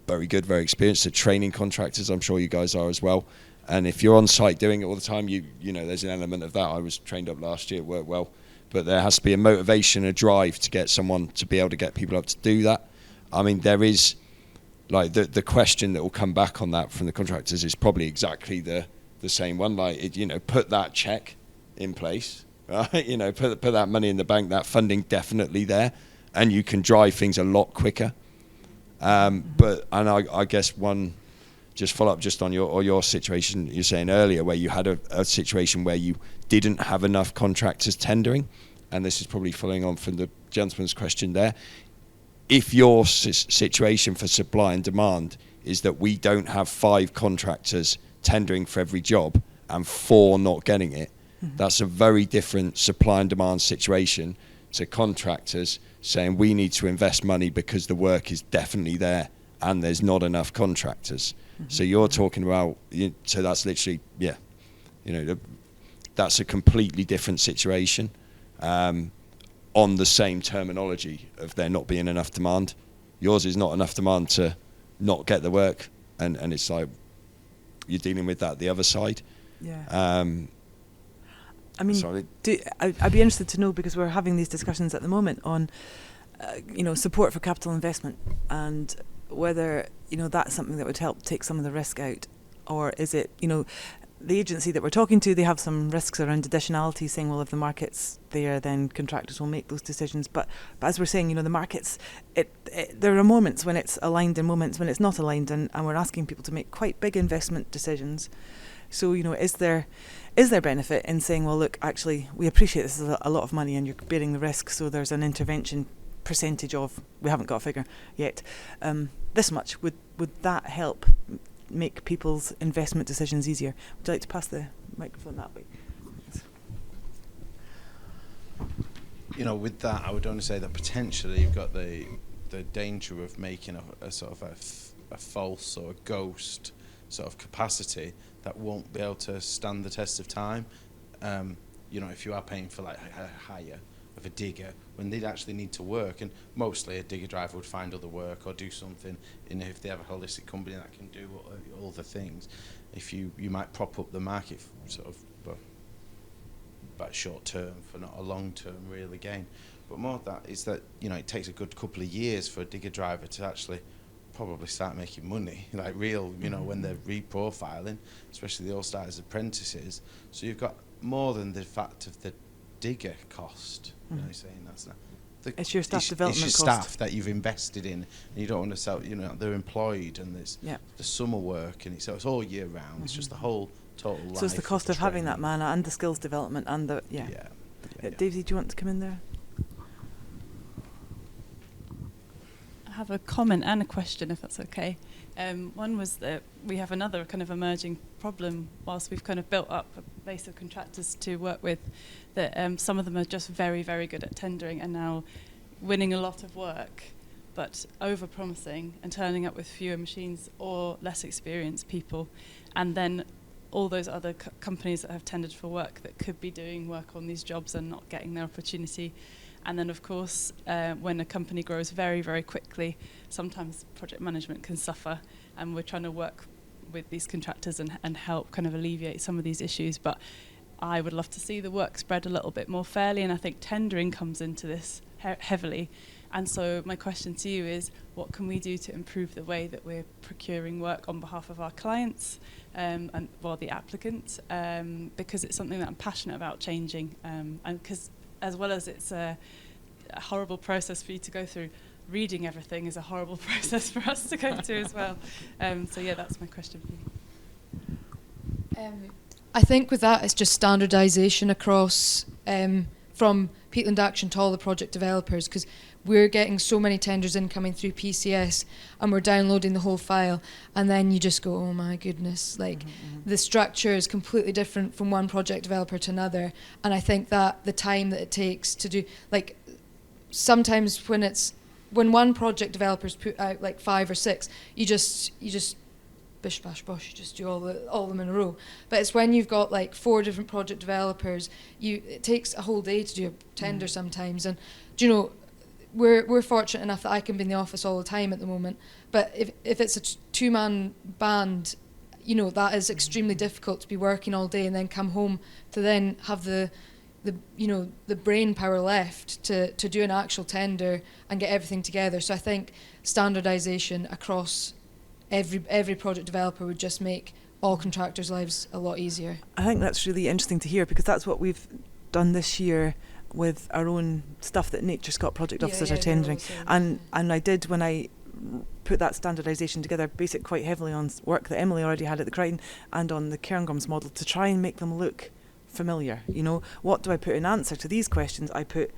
Speaker 5: very good, very experienced at training contractors. I'm sure you guys are as well. And if you're on site doing it all the time, you know there's an element of that. I was trained up last year, it worked well. But there has to be a motivation, a drive to get someone to be able to get people up to do that. I mean, there is, like, the question that will come back on that from the contractors is probably exactly the same one. Like, put that check in place, right? Put that money in the bank, that funding definitely there, and you can drive things a lot quicker. I guess one, just follow up just on your situation you're saying earlier, where you had a situation where you didn't have enough contractors tendering, and this is probably following on from the gentleman's question there. If your situation for supply and demand is that we don't have 5 contractors tendering for every job and 4 not getting it, that's a very different supply and demand situation to contractors saying we need to invest money because the work is definitely there and there's not enough contractors. So you're talking about, so that's literally, that's a completely different situation on the same terminology of there not being enough demand. Yours is not enough demand to not get the work, and it's like you're dealing with that the other side.
Speaker 1: Yeah. I mean, I'd be interested to know, because we're having these discussions at the moment on, support for capital investment, and whether, that's something that would help take some of the risk out, or is it, the agency that we're talking to, they have some risks around additionality, saying, well, if the market's there, then contractors will make those decisions. But as we're saying, the markets, there are moments when it's aligned and moments when it's not aligned, and we're asking people to make quite big investment decisions. So, is there benefit in saying, well, look, actually, we appreciate this is a lot of money and you're bearing the risk, so there's an intervention percentage of, we haven't got a figure yet, this much. Would that help make people's investment decisions easier? Would you like to pass the microphone that way?
Speaker 11: With that, I would only say that potentially you've got the danger of making a sort of a false or a ghost sort of capacity that won't be able to stand the test of time. You know, if you are paying for like a hire of a digger when they'd actually need to work, and mostly a digger driver would find other work or do something, and if they have a holistic company that can do all the things, if you might prop up the market sort of but short term for not a long term real gain. But more of that is that, you know, it takes a good couple of years for a digger driver to actually probably start making money, like real, you know, when they're reprofiling, especially they all start as apprentices. So you've got more than the fact of the digger cost. You know, saying that's not.
Speaker 1: It's your staff development
Speaker 11: it's your
Speaker 1: cost.
Speaker 11: staff that you've invested in, and you don't want to sell. You know, they're employed, and there's the summer work, and so it's all year round. It's just the whole total.
Speaker 1: So it's the cost of having that mana and the skills development and the Daisy, do you want to come in there?
Speaker 2: I have a comment and a question, if that's okay. One was that we have another kind of emerging problem whilst we've kind of built up a base of contractors to work with, that some of them are just very, very good at tendering and now winning a lot of work, but over-promising and turning up with fewer machines or less experienced people. And then all those other companies that have tendered for work that could be doing work on these jobs and not getting their opportunity. And then, of course, when a company grows very, very quickly, sometimes project management can suffer, and we're trying to work with these contractors and help kind of alleviate some of these issues. But I would love to see the work spread a little bit more fairly, and I think tendering comes into this heavily. And so my question to you is, what can we do to improve the way that we're procuring work on behalf of our clients and the applicant? Because it's something that I'm passionate about changing, and because as well as it's a horrible process for you to go through, reading everything is a horrible process for us to go through as well. So yeah, that's my question for you.
Speaker 12: I think with that, it's just standardisation across from Peatland Action to all the project developers, because we're getting so many tenders in coming through PCS, and we're downloading the whole file, and then you just go, oh my goodness, like the structure is completely different from one project developer to another. And I think that the time that it takes to do, like sometimes when one project developer's put out like 5 or 6, you just bish bash bosh, you just do all of them in a row. But it's when you've got like 4 different project developers, it takes a whole day to do a tender sometimes. And do you know, we're fortunate enough that I can be in the office all the time at the moment. But if it's a 2-man band, you know, that is extremely difficult to be working all day and then come home to then have the brain power left to do an actual tender and get everything together. So I think standardisation across every project developer would just make all contractors' lives a lot easier.
Speaker 1: I think that's really interesting to hear, because that's what we've done this year with our own stuff that NatureScot project officers are tendering. And I did, when I put that standardisation together, base it quite heavily on work that Emily already had at the Crichton and on the Cairngorms model to try and make them look familiar. You know, what do I put in answer to these questions? I put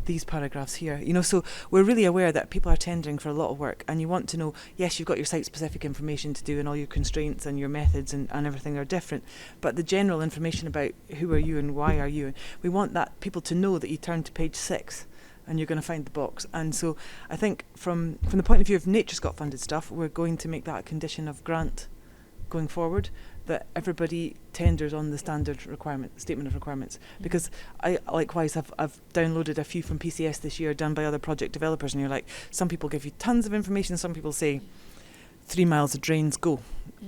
Speaker 1: these paragraphs here. You know, so we're really aware that people are tendering for a lot of work, and you want to know, yes, you've got your site-specific information to do and all your constraints and your methods and everything are different, but the general information about who are you and why are you, we want that people to know that you turn to page 6 and you're going to find the box. And so I think from the point of view of NatureScot funded stuff, we're going to make that a condition of grant going forward, that everybody tenders on the standard statement of requirements. Because I likewise I've downloaded a few from PCS this year done by other project developers, and you're like, some people give you tons of information, some people say 3 miles of drains, go.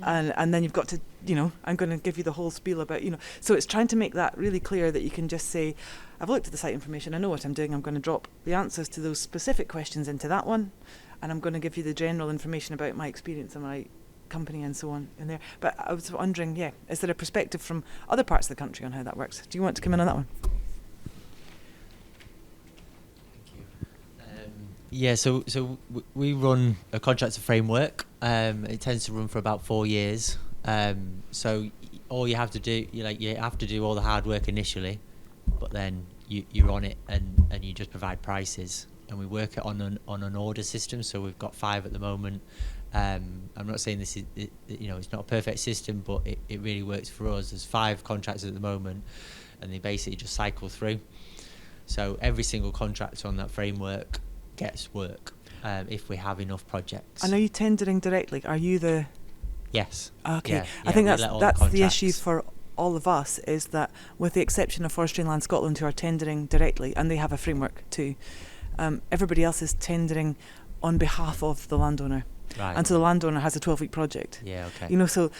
Speaker 1: And then you've got to, you know, I'm going to give you the whole spiel about, you know, so it's trying to make that really clear that you can just say, I've looked at the site information, I know what I'm doing, I'm going to drop the answers to those specific questions into that one, and I'm going to give you the general information about my experience and my company and so on in there. But I was wondering, is there a perspective from other parts of the country on how that works? Do you want to come in on that one?
Speaker 16: Yeah, so we run a contractor framework. It tends to run for about 4 years. So all you have to do, you have to do all the hard work initially, but then you're on it and you just provide prices. And we work it on an order system. So we've got 5 at the moment. I'm not saying this is, it's not a perfect system, but it really works for us. There's 5 contractors at the moment, and they basically just cycle through. So every single contractor on that framework gets work if we have enough projects.
Speaker 1: And are you tendering directly? Are you the
Speaker 16: Yes.
Speaker 1: Okay.
Speaker 16: Yeah,
Speaker 1: I think
Speaker 16: we let all the
Speaker 1: that's the issue
Speaker 16: contracts.
Speaker 1: for all of us, is that with the exception of Forestry and Land Scotland, who are tendering directly, and they have a framework too, everybody else is tendering on behalf of the landowner.
Speaker 16: Right.
Speaker 1: And so the landowner has a 12-week project.
Speaker 16: Yeah, okay.
Speaker 1: You know, so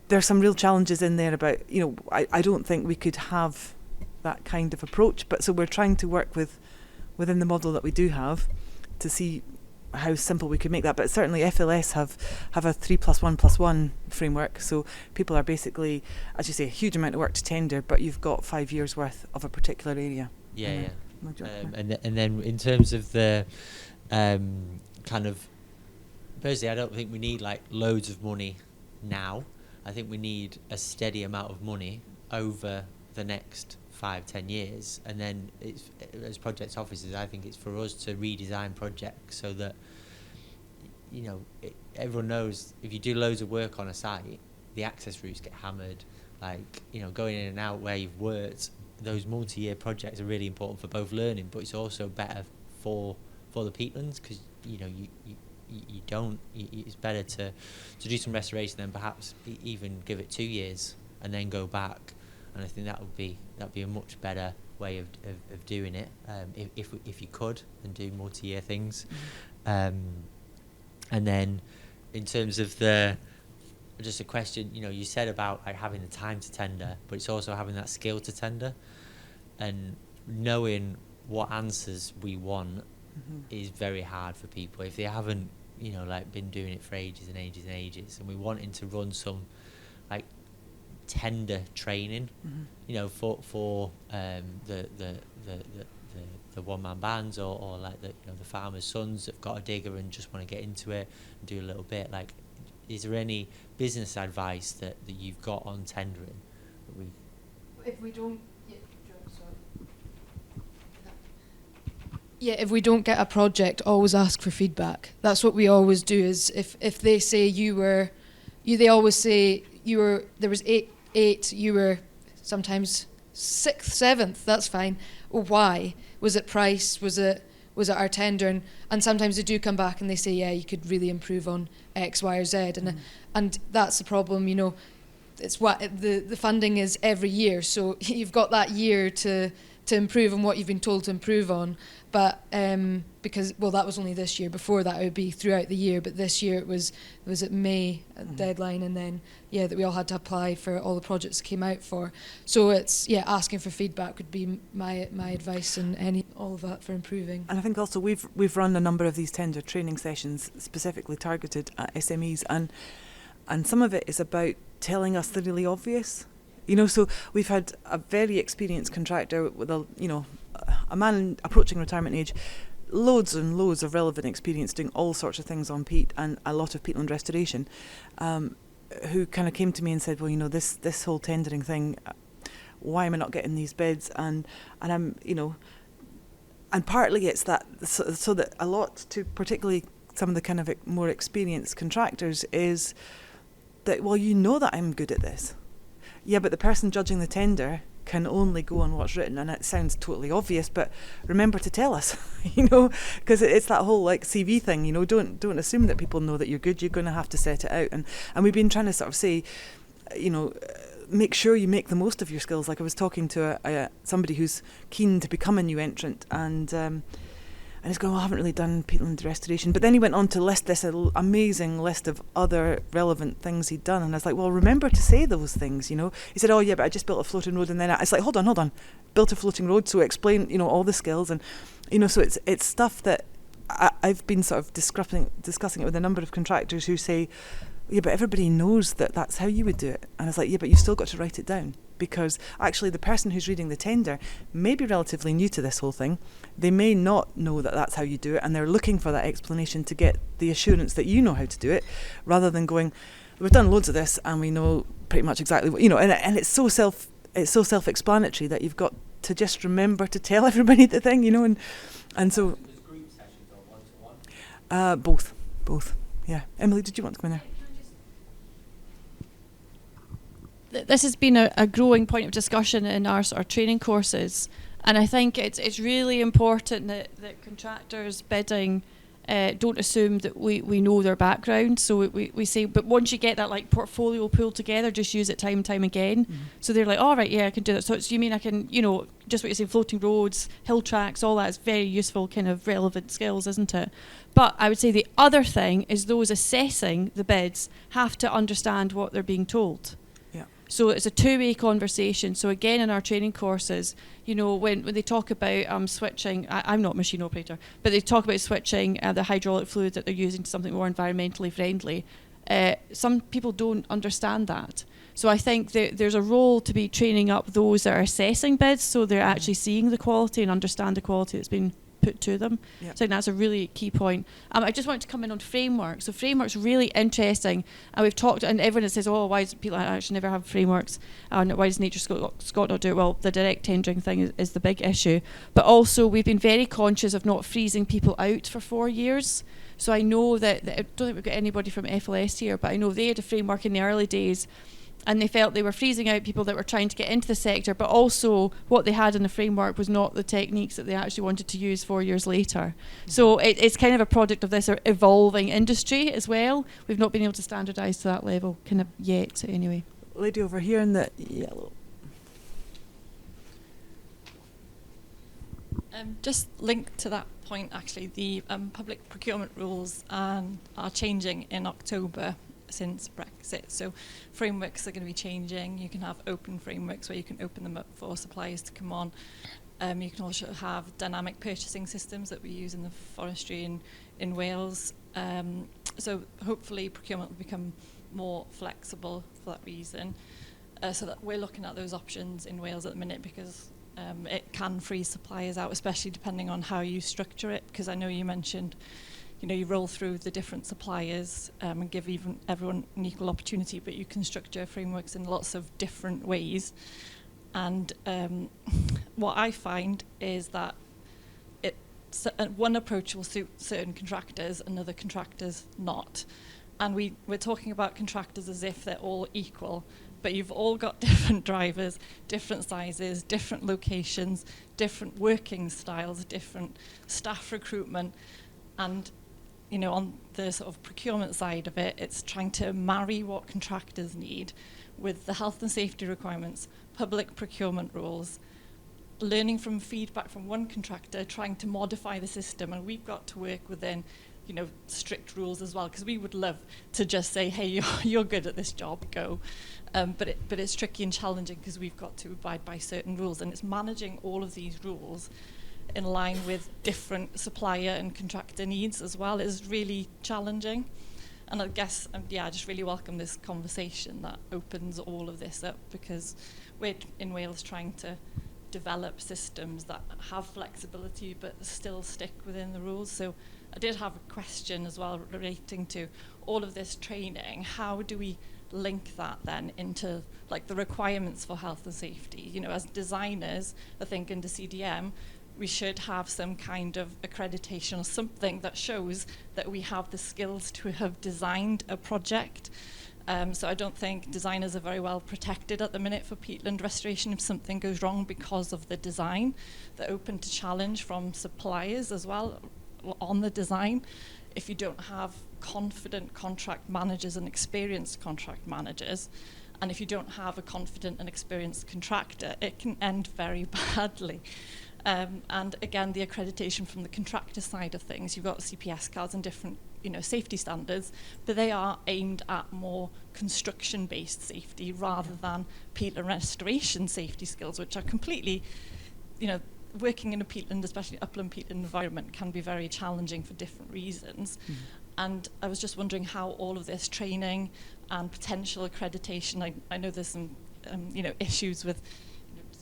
Speaker 1: there's some real challenges in there about, you know, I don't think we could have that kind of approach, but so we're trying to work within the model that we do have to see how simple we could make that. But certainly FLS have a 3+1+1 framework, so people are basically, as you say, a huge amount of work to tender, but you've got 5 years worth of a particular area.
Speaker 16: Yeah, and then in terms of the kind of, personally, I don't think we need like loads of money now. I think we need a steady amount of money over the next 5-10 years, and then it's, as project officers, I think it's for us to redesign projects so that, you know, everyone knows if you do loads of work on a site, the access routes get hammered. Like, you know, going in and out where you've worked, those multi-year projects are really important for both learning, but it's also better for the peatlands, because, you know, it's better to do some restoration than perhaps even give it 2 years and then go back. And I think that would be a much better way of doing it, if you could, and do multi-year things. And then in terms of just a question, you know, you said about like having the time to tender, but it's also having that skill to tender, and knowing what answers we want is very hard for people if they haven't, you know, like been doing it for ages and ages and ages. And we wanting to run some like tender training, you know, for the one-man bands or like the, you know, the farmers' sons that've got a digger and just want to get into it and do a little bit. Like, is there any business advice that you've got on tendering?
Speaker 12: If we don't, if we don't get a project, always ask for feedback. That's what we always do. Is if they say they always say there was eight, you were sometimes 6th, 7th. That's fine. Well, why? Was it price? Was it our tender? And sometimes they do come back and they say, yeah, you could really improve on X, Y, or Z. And that's the problem. You know, it's what the funding is every year. So you've got that year to improve on what you've been told to improve on. But because, well, that was only this year. Before that, it would be throughout the year. But this year it was at May deadline, and then that we all had to apply for all the projects that came out for. So it's asking for feedback would be my advice, and all of that for improving.
Speaker 1: And I think also we've run a number of these tender training sessions specifically targeted at SMEs, and some of it is about telling us the really obvious. You know, so we've had a very experienced contractor with a man approaching retirement age, loads and loads of relevant experience doing all sorts of things on peat and a lot of peatland restoration, who kind of came to me and said, well, you know, this whole tendering thing, why am I not getting these bids? And I'm, you know, and partly it's that, so that a lot to particularly some of the kind of more experienced contractors is that, well, you know that I'm good at this. Yeah, but the person judging the tender can only go on what's written, and it sounds totally obvious, but remember to tell us, you know, because it's that whole like CV thing, you know, don't assume that people know that you're good. You're going to have to set it out, and we've been trying to sort of say, you know, make sure you make the most of your skills. Like I was talking to somebody who's keen to become a new entrant, and he's going, well, I haven't really done peatland restoration. But then he went on to list this amazing list of other relevant things he'd done. And I was like, well, remember to say those things, you know. He said, oh, yeah, but I just built a floating road. And then it's like, hold on. Built a floating road, so explain, you know, all the skills. And, you know, so it's stuff that I've been sort of discussing it with a number of contractors who say, yeah, but everybody knows that that's how you would do it. And I was like, yeah, but you've still got to write it down. Because actually the person who's reading the tender may be relatively new to this whole thing. They may not know that that's how you do it, and they're looking for that explanation to get the assurance that you know how to do it, rather than going, we've done loads of this and we know pretty much exactly what, you know, and it's so self-explanatory that you've got to just remember to tell everybody the thing, you know, and so group sessions or one-to-one? Both. Yeah. Emily, did you want to come in there?
Speaker 4: This has been a growing point of discussion in our sort of training courses, and I think it's really important that contractors bidding don't assume that we know their background. So we say, but once you get that like portfolio pulled together, just use it time and time again. So they're like, all right, yeah, I can do that. So you mean I can, just what you say, floating roads, hill tracks, all that is very useful kind of relevant skills, isn't it? But I would say the other thing is those assessing the bids have to understand what they're being told. So it's a two-way conversation. So again, in our training courses, when they talk about switching, I'm not a machine operator, but they talk about switching the hydraulic fluid that they're using to something more environmentally friendly. Some people don't understand that. So I think that there's a role to be training up those that are assessing bids, so they're actually seeing the quality and understand the quality that's been put to them. So I think that's a really key point. I just want to come in on frameworks. So frameworks really interesting, and we've talked, and everyone says, oh, why do people actually never have frameworks, and why does NatureScot not do it? Well, the direct tendering thing is the big issue, but also we've been very conscious of not freezing people out for 4 years. So I know that I don't think we've got anybody from FLS here, but I know they had a framework in the early days, and they felt they were freezing out people that were trying to get into the sector, but also what they had in the framework was not the techniques that they actually wanted to use 4 years later. So it's kind of a product of this evolving industry as well. We've not been able to standardise to that level kind of yet anyway.
Speaker 1: Lady over here in the yellow.
Speaker 9: Just linked to that point, actually, the public procurement rules are changing in October since Brexit. So frameworks are going to be changing. You can have open frameworks where you can open them up for suppliers to come on. You can also have dynamic purchasing systems that we use in the forestry in Wales. So hopefully procurement will become more flexible for that reason. So that we're looking at those options in Wales at the minute, because it can freeze suppliers out, especially depending on how you structure it. Because I know you mentioned, you roll through the different suppliers and give everyone an equal opportunity, but you can structure frameworks in lots of different ways. And what I find is that one approach will suit certain contractors, another contractors not. And we're talking about contractors as if they're all equal, but you've all got different drivers, different sizes, different locations, different working styles, different staff recruitment. And on the sort of procurement side of it, it's trying to marry what contractors need with the health and safety requirements, public procurement rules, learning from feedback from one contractor, trying to modify the system, and we've got to work within, strict rules as well, because we would love to just say, hey, you're good at this job, go. But it's tricky and challenging because we've got to abide by certain rules, and it's managing all of these rules in line with different supplier and contractor needs as well is really challenging. And I guess, I just really welcome this conversation that opens all of this up, because we're in Wales trying to develop systems that have flexibility but still stick within the rules. So I did have a question as well relating to all of this training. How do we link that then into like the requirements for health and safety? As designers, I think into CDM, we should have some kind of accreditation or something that shows that we have the skills to have designed a project. So I don't think designers are very well protected at the minute for peatland restoration if something goes wrong because of the design. They're open to challenge from suppliers as well on the design. If you don't have confident contract managers and experienced contract managers, and if you don't have a confident and experienced contractor, it can end very badly. And again, the accreditation from the contractor side of things, you've got CPS cards and different safety standards, but they are aimed at more construction-based safety rather than peatland restoration safety skills, which are completely, working in a peatland, especially upland peatland environment, can be very challenging for different reasons. And I was just wondering how all of this training and potential accreditation, I know there's some issues with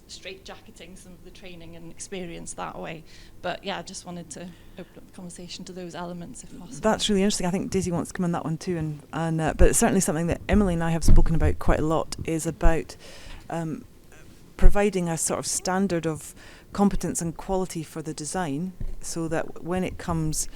Speaker 9: straitjacketing some of the training and experience that way. But I just wanted to open up the conversation to those elements if possible.
Speaker 1: That's really interesting. I think Daisy wants to come on that one too, but it's certainly something that Emily and I have spoken about quite a lot, is about providing a sort of standard of competence and quality for the design, so that when it comes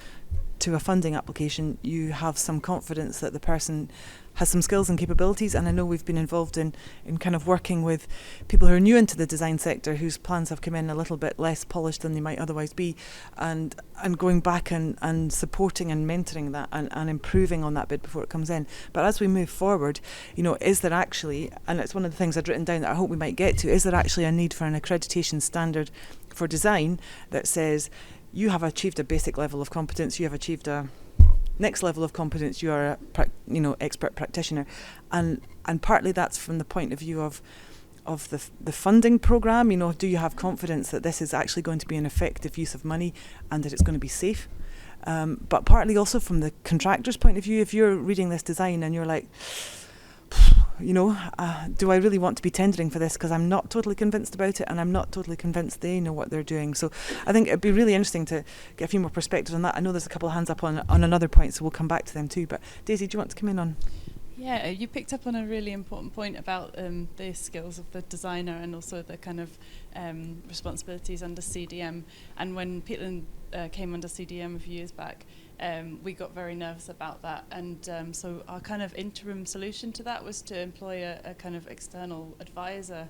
Speaker 1: to a funding application, you have some confidence that the person has some skills and capabilities, and I know we've been involved in kind of working with people who are new into the design sector, whose plans have come in a little bit less polished than they might otherwise be, and going back and supporting and mentoring that and improving on that bid before it comes in. But as we move forward, is there actually, and it's one of the things I'd written down that I hope we might get to, is there actually a need for an accreditation standard for design that says you have achieved a basic level of competence, you have achieved a next level of competence, you are a expert practitioner, and partly that's from the point of view of the funding programme. Do you have confidence that this is actually going to be an effective use of money and that it's going to be safe? But partly also from the contractor's point of view, if you're reading this design and you're like, do I really want to be tendering for this, because I'm not totally convinced about it and I'm not totally convinced they know what they're doing. So I think it'd be really interesting to get a few more perspectives on that. I know there's a couple of hands up on another point, so we'll come back to them too. But Daisy, do you want to come in on?
Speaker 2: Yeah, you picked up on a really important point about the skills of the designer and also the kind of responsibilities under CDM. And when Peatland came under CDM a few years back, we got very nervous about that, and so our kind of interim solution to that was to employ a kind of external advisor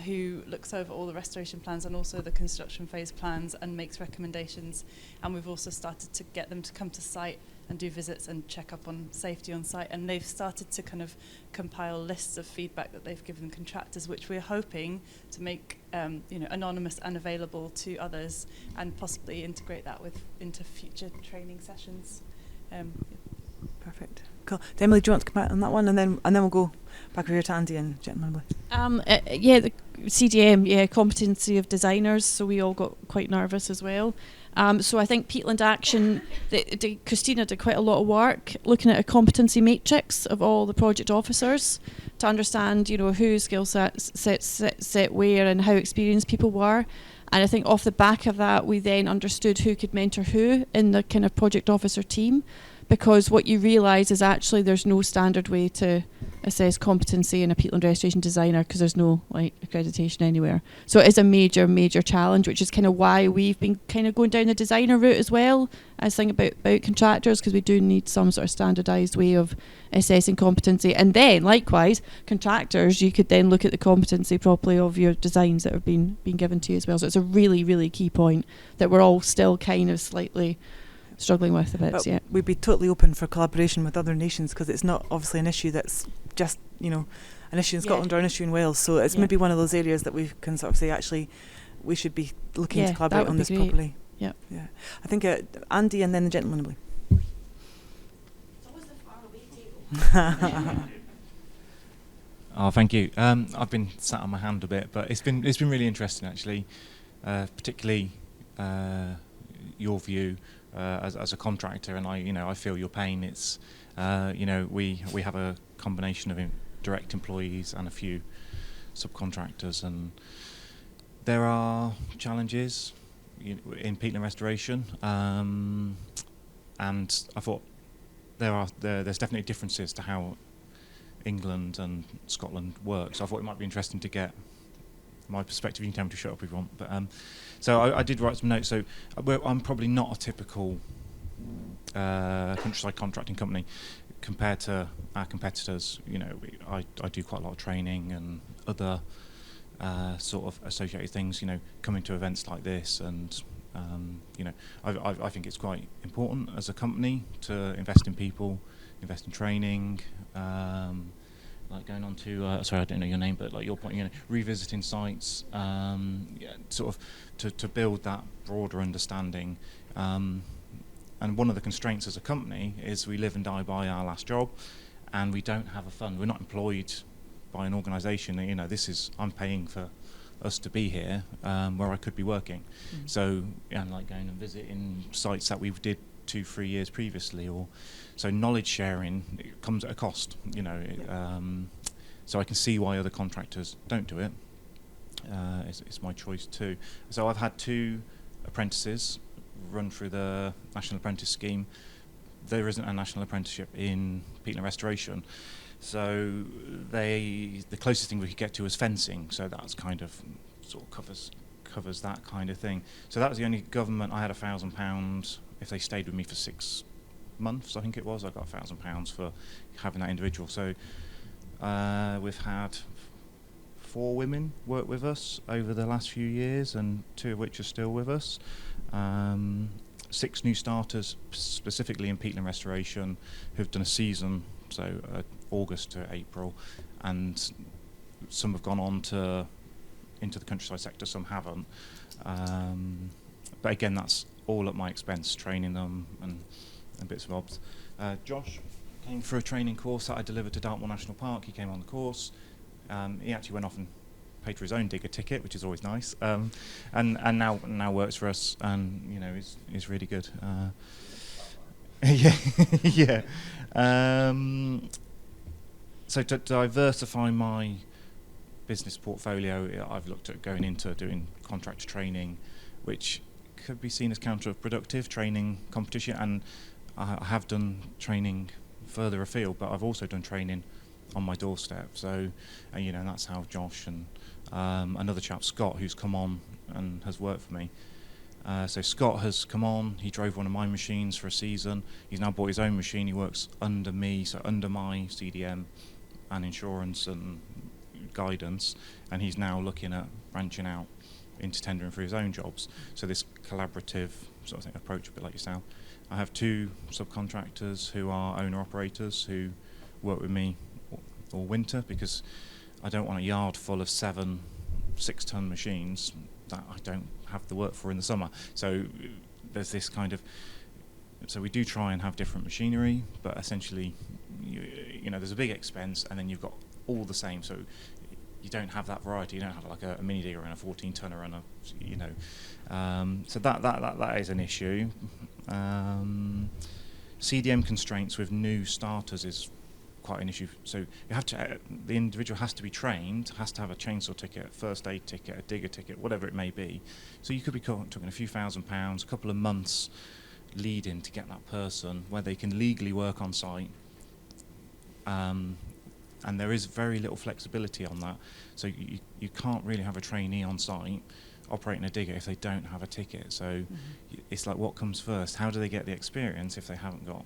Speaker 2: who looks over all the restoration plans and also the construction phase plans and makes recommendations. And we've also started to get them to come to site and do visits and check up on safety on site, and they've started to kind of compile lists of feedback that they've given contractors, which we're hoping to make anonymous and available to others, and possibly integrate that into future training sessions.
Speaker 1: Perfect. Cool. Emily, do you want to come back on that one, and then we'll go back over here to Andy and gentleman.
Speaker 4: The CDM, competency of designers. So we all got quite nervous as well. So I think Peatland Action, Christina did quite a lot of work looking at a competency matrix of all the project officers to understand, whose skill set where and how experienced people were. And I think off the back of that, we then understood who could mentor who in the kind of project officer team. Because what you realise is actually there's no standard way to assess competency in a peatland restoration designer, because there's no accreditation anywhere. So it is a major, major challenge, which is kind of why we've been kind of going down the designer route as well as thinking about contractors, because we do need some sort of standardised way of assessing competency. And then likewise, contractors, you could then look at the competency properly of your designs that have been given to you as well. So it's a really, really key point that we're all still kind of slightly struggling with a bit.
Speaker 1: But we'd be totally open for collaboration with other nations, because it's not obviously an issue that's just an issue in Scotland or an issue in Wales. So it's maybe one of those areas that we can sort of say actually we should be looking to collaborate on this properly. Yeah. I think Andy and then the gentleman in blue.
Speaker 19: It's always the far away table.
Speaker 6: Oh, thank you. I've been sat on my hand a bit, but it's been really interesting actually, particularly your view. As a contractor, and I feel your pain. It's we have a combination of direct employees and a few subcontractors, and there are challenges in peatland restoration, and I thought there's definitely differences to how England and Scotland work. So I thought it might be interesting to get my perspective. You can tell me to shut up if you want, but so I did write some notes. So I'm probably not a typical countryside contracting company compared to our competitors. I do quite a lot of training and other sort of associated things. Coming to events like this, and I think it's quite important as a company to invest in people, invest in training. Like going on to, sorry, I don't know your name, but like your point, revisiting sites, sort of to build that broader understanding. And one of the constraints as a company is we live and die by our last job, and we don't have a fund. We're not employed by an organisation. I'm paying for us to be here, where I could be working. So, like going and visiting sites that we did 2-3 years previously, or so knowledge sharing comes at a cost, so I can see why other contractors don't do it. It's my choice too. So I've had 2 apprentices run through the National Apprentice Scheme. There isn't a national apprenticeship in peatland restoration, so the closest thing we could get to was fencing. So that's kind of sort of covers that kind of thing. So that was the only government. I had £1,000 if they stayed with me for 6 months, I think it was. I got £1,000 for having that individual. So we've had 4 women work with us over the last few years, and 2 of which are still with us. 6 new starters, specifically in peatland restoration, who've done a season, so August to April, and some have gone on to into the countryside sector, some haven't. But again, that's all at my expense, training them and bits and bobs. Josh came for a training course that I delivered to Dartmoor National Park. He came on the course. He actually went off and paid for his own digger ticket, which is always nice. And now works for us, and you know is really good. Yeah, yeah. So to diversify my business portfolio, I've looked at going into doing contractor training, which could be seen as counterproductive, training competition, and I have done training further afield, but I've also done training on my doorstep. So, you know, that's how Josh and another chap, Scott, who's come on and has worked for me. So Scott has come on, he drove one of my machines for a season. He's now bought his own machine, he works under me, so under my CDM and insurance and guidance, and he's now looking at branching out into tendering for his own jobs. So this collaborative sort of thing, approach, a bit like yourself. I have 2 subcontractors who are owner-operators who work with me all winter, because I don't want a yard full of 7 6-ton machines that I don't have the work for in the summer. So there's this kind of, so we do try and have different machinery, but essentially, you know, there's a big expense, and then you've got all the same. So you don't have that variety. You don't have like a mini digger and a 14-tonner and a, you know. So that is an issue. CDM constraints with new starters is quite an issue. So you have to, the individual has to be trained, has to have a chainsaw ticket, first aid ticket, a digger ticket, whatever it may be. So you could be talking a few £1,000s, a couple of months lead-in to get that person where they can legally work on site. And there is very little flexibility on that. So you can't really have a trainee on site operating a digger if they don't have a ticket. So it's like, what comes first? How do they get the experience if they haven't got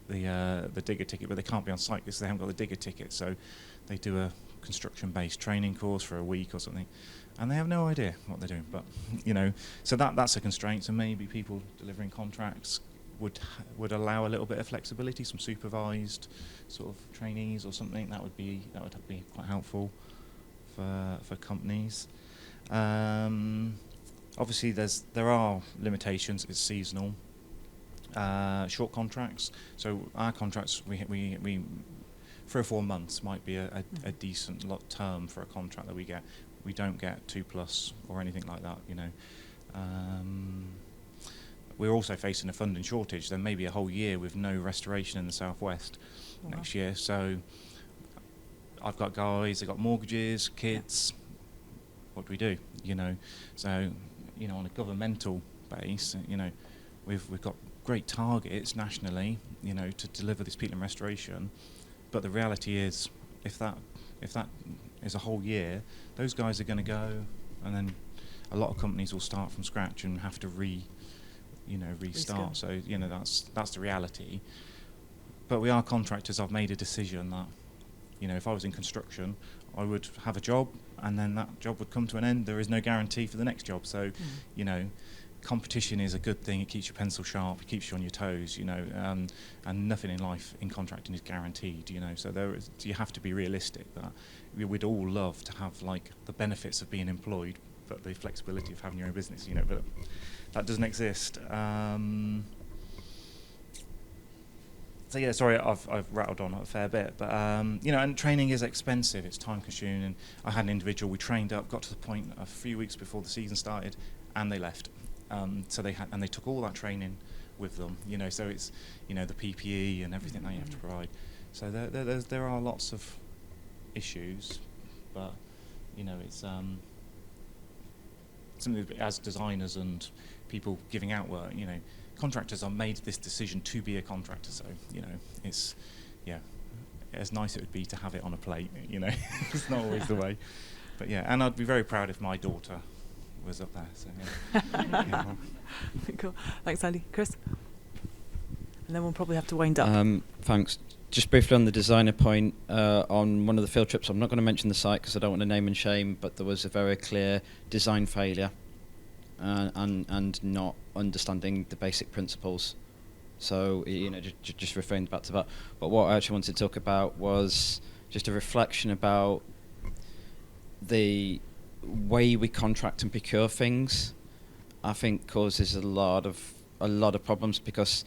Speaker 6: the digger ticket? But they can't be on site because they haven't got the digger ticket. So they do a construction-based training course for a week or something, and they have no idea what they're doing. But you know, so that's a constraint. So maybe people delivering contracts would allow a little bit of flexibility, some supervised sort of trainees or something. That would be quite helpful for companies. Obviously, there are limitations. It's seasonal. Short contracts. So our contracts, we 3 or 4 months might be a decent term for a contract that we get. We don't get 2+ or anything like that. You know. We're also facing a funding shortage. There may be a whole year with no restoration in the southwest next year. So I've got guys, they've got mortgages, kids. What do we do? You know, so you know, on a governmental base, you know, we've got great targets nationally, you know, to deliver this peatland restoration. But the reality is, if that is a whole year, those guys are going to go, and then a lot of companies will start from scratch and have to restart. So you know, that's the reality. But we are contractors. I've made a decision that, you know, if I was in construction, I would have a job, and then that job would come to an end. There is no guarantee for the next job. So, you know, competition is a good thing. It keeps your pencil sharp. It keeps you on your toes. You know, and nothing in life in contracting is guaranteed. You know, so you have to be realistic that we'd all love to have like the benefits of being employed, but the flexibility of having your own business. You know, but that doesn't exist. So yeah, sorry, I've rattled on a fair bit, but you know, and training is expensive. It's time consuming. And I had an individual we trained up, got to the point a few weeks before the season started, and they left. So they took all that training with them. You know, so it's, you know, the PPE and everything that you have to provide. So there are lots of issues, but you know, it's something that as designers and people giving out work, you know, contractors have made this decision to be a contractor. So you know, it's as nice it would be to have it on a plate. You know, it's not always the way, but yeah. And I'd be very proud if my daughter was up there. So yeah.
Speaker 1: Cool. Thanks, Andy. Chris. and then we'll probably have to wind up.
Speaker 10: Thanks. Just briefly on the designer point, on one of the field trips, I'm not going to mention the site because I don't want to name and shame, but there was a very clear design failure and not understanding the basic principles. So, just referring back to that. But what I actually wanted to talk about was just a reflection about the way we contract and procure things. I think causes a lot of problems, because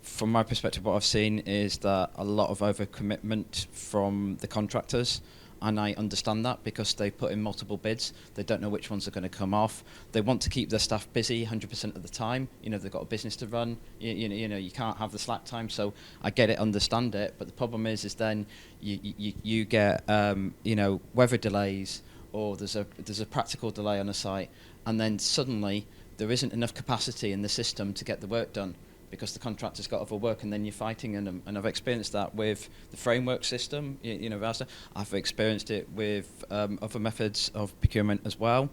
Speaker 10: from my perspective, what I've seen is that a lot of overcommitment from the contractors, and I understand that because they put in multiple bids. They don't know which ones are going to come off. They want to keep their staff busy 100% of the time. They've got a business to run. You can't have the slack time. So I get it, understand it. But the problem is then you get weather delays, or there's a practical delay on a site, and then suddenly there isn't enough capacity in the system to get the work done, because the contractor's got other work, and then you're fighting in them. And I've experienced that with the framework system, I've experienced it with other methods of procurement as well.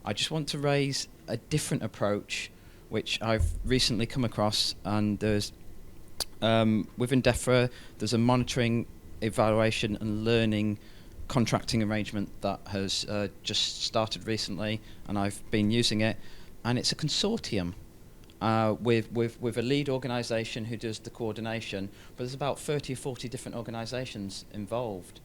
Speaker 10: I just want to raise a different approach, which I've recently come across, and there's, within DEFRA, there's a monitoring, evaluation and learning contracting arrangement that has just started recently, and I've been using it, and it's a consortium. With a lead organisation who does the coordination, but there's about 30 or 40 different organisations involved.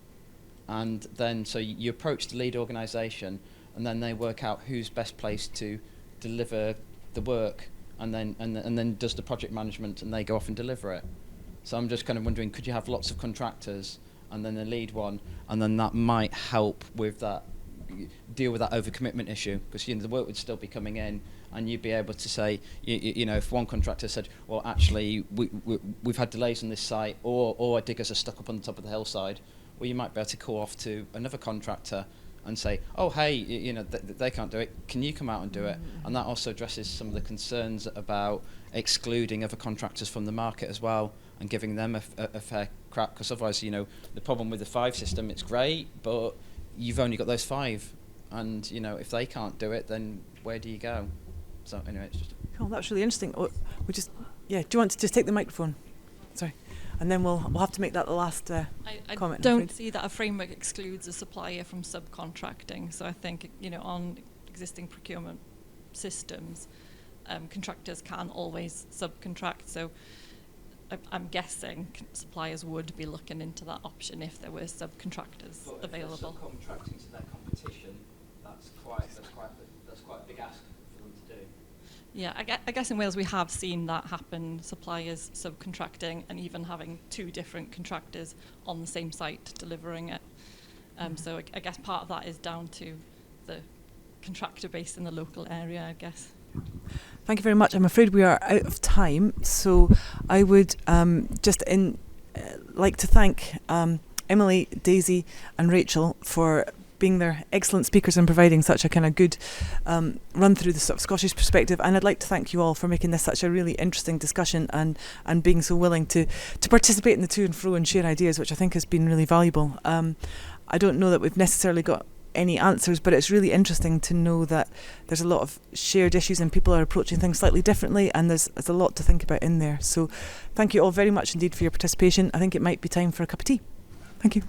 Speaker 10: And then, so you approach the lead organisation, and then they work out who's best placed to deliver the work, and then does the project management, and they go off and deliver it. So I'm just kind of wondering, could you have lots of contractors, and then the lead one, and then that might help with that, deal with that overcommitment issue, because the work would still be coming in, and you'd be able to say, if one contractor said, well, actually, we've had delays on this site, or our diggers are stuck up on the top of the hillside, well, you might be able to call off to another contractor and say, oh, hey, they can't do it, can you come out and do it? And that also addresses some of the concerns about excluding other contractors from the market as well, and giving them a fair crack, because otherwise, the problem with the 5 system, it's great, but you've only got those 5, and if they can't do it, then where do you go? So anyway, it's just.
Speaker 1: Oh, that's really interesting. Do you want to just take the microphone? Sorry, and then we'll have to make that the last comment.
Speaker 9: I don't see that a framework excludes a supplier from subcontracting. So I think on existing procurement systems, contractors can always subcontract. So I'm guessing suppliers would be looking into that option if there were subcontractors available.
Speaker 10: Subcontracting to that competition, that's quite a big ask for them to do.
Speaker 9: Yeah, I guess in Wales we have seen that happen, suppliers subcontracting and even having 2 different contractors on the same site delivering it. So I guess part of that is down to the contractor based in the local area, I guess.
Speaker 1: Thank you very much. I'm afraid we are out of time, so I would like to thank Emily, Daisy and Rachel for being their excellent speakers and providing such a kind of good run through the sort of Scottish perspective. And I'd like to thank you all for making this such a really interesting discussion and being so willing to participate in the to and fro and share ideas, which I think has been really valuable. I don't know that we've necessarily got any answers, but it's really interesting to know that there's a lot of shared issues and people are approaching things slightly differently, and there's a lot to think about in there. So thank you all very much indeed for your participation. I think it might be time for a cup of tea. Thank you.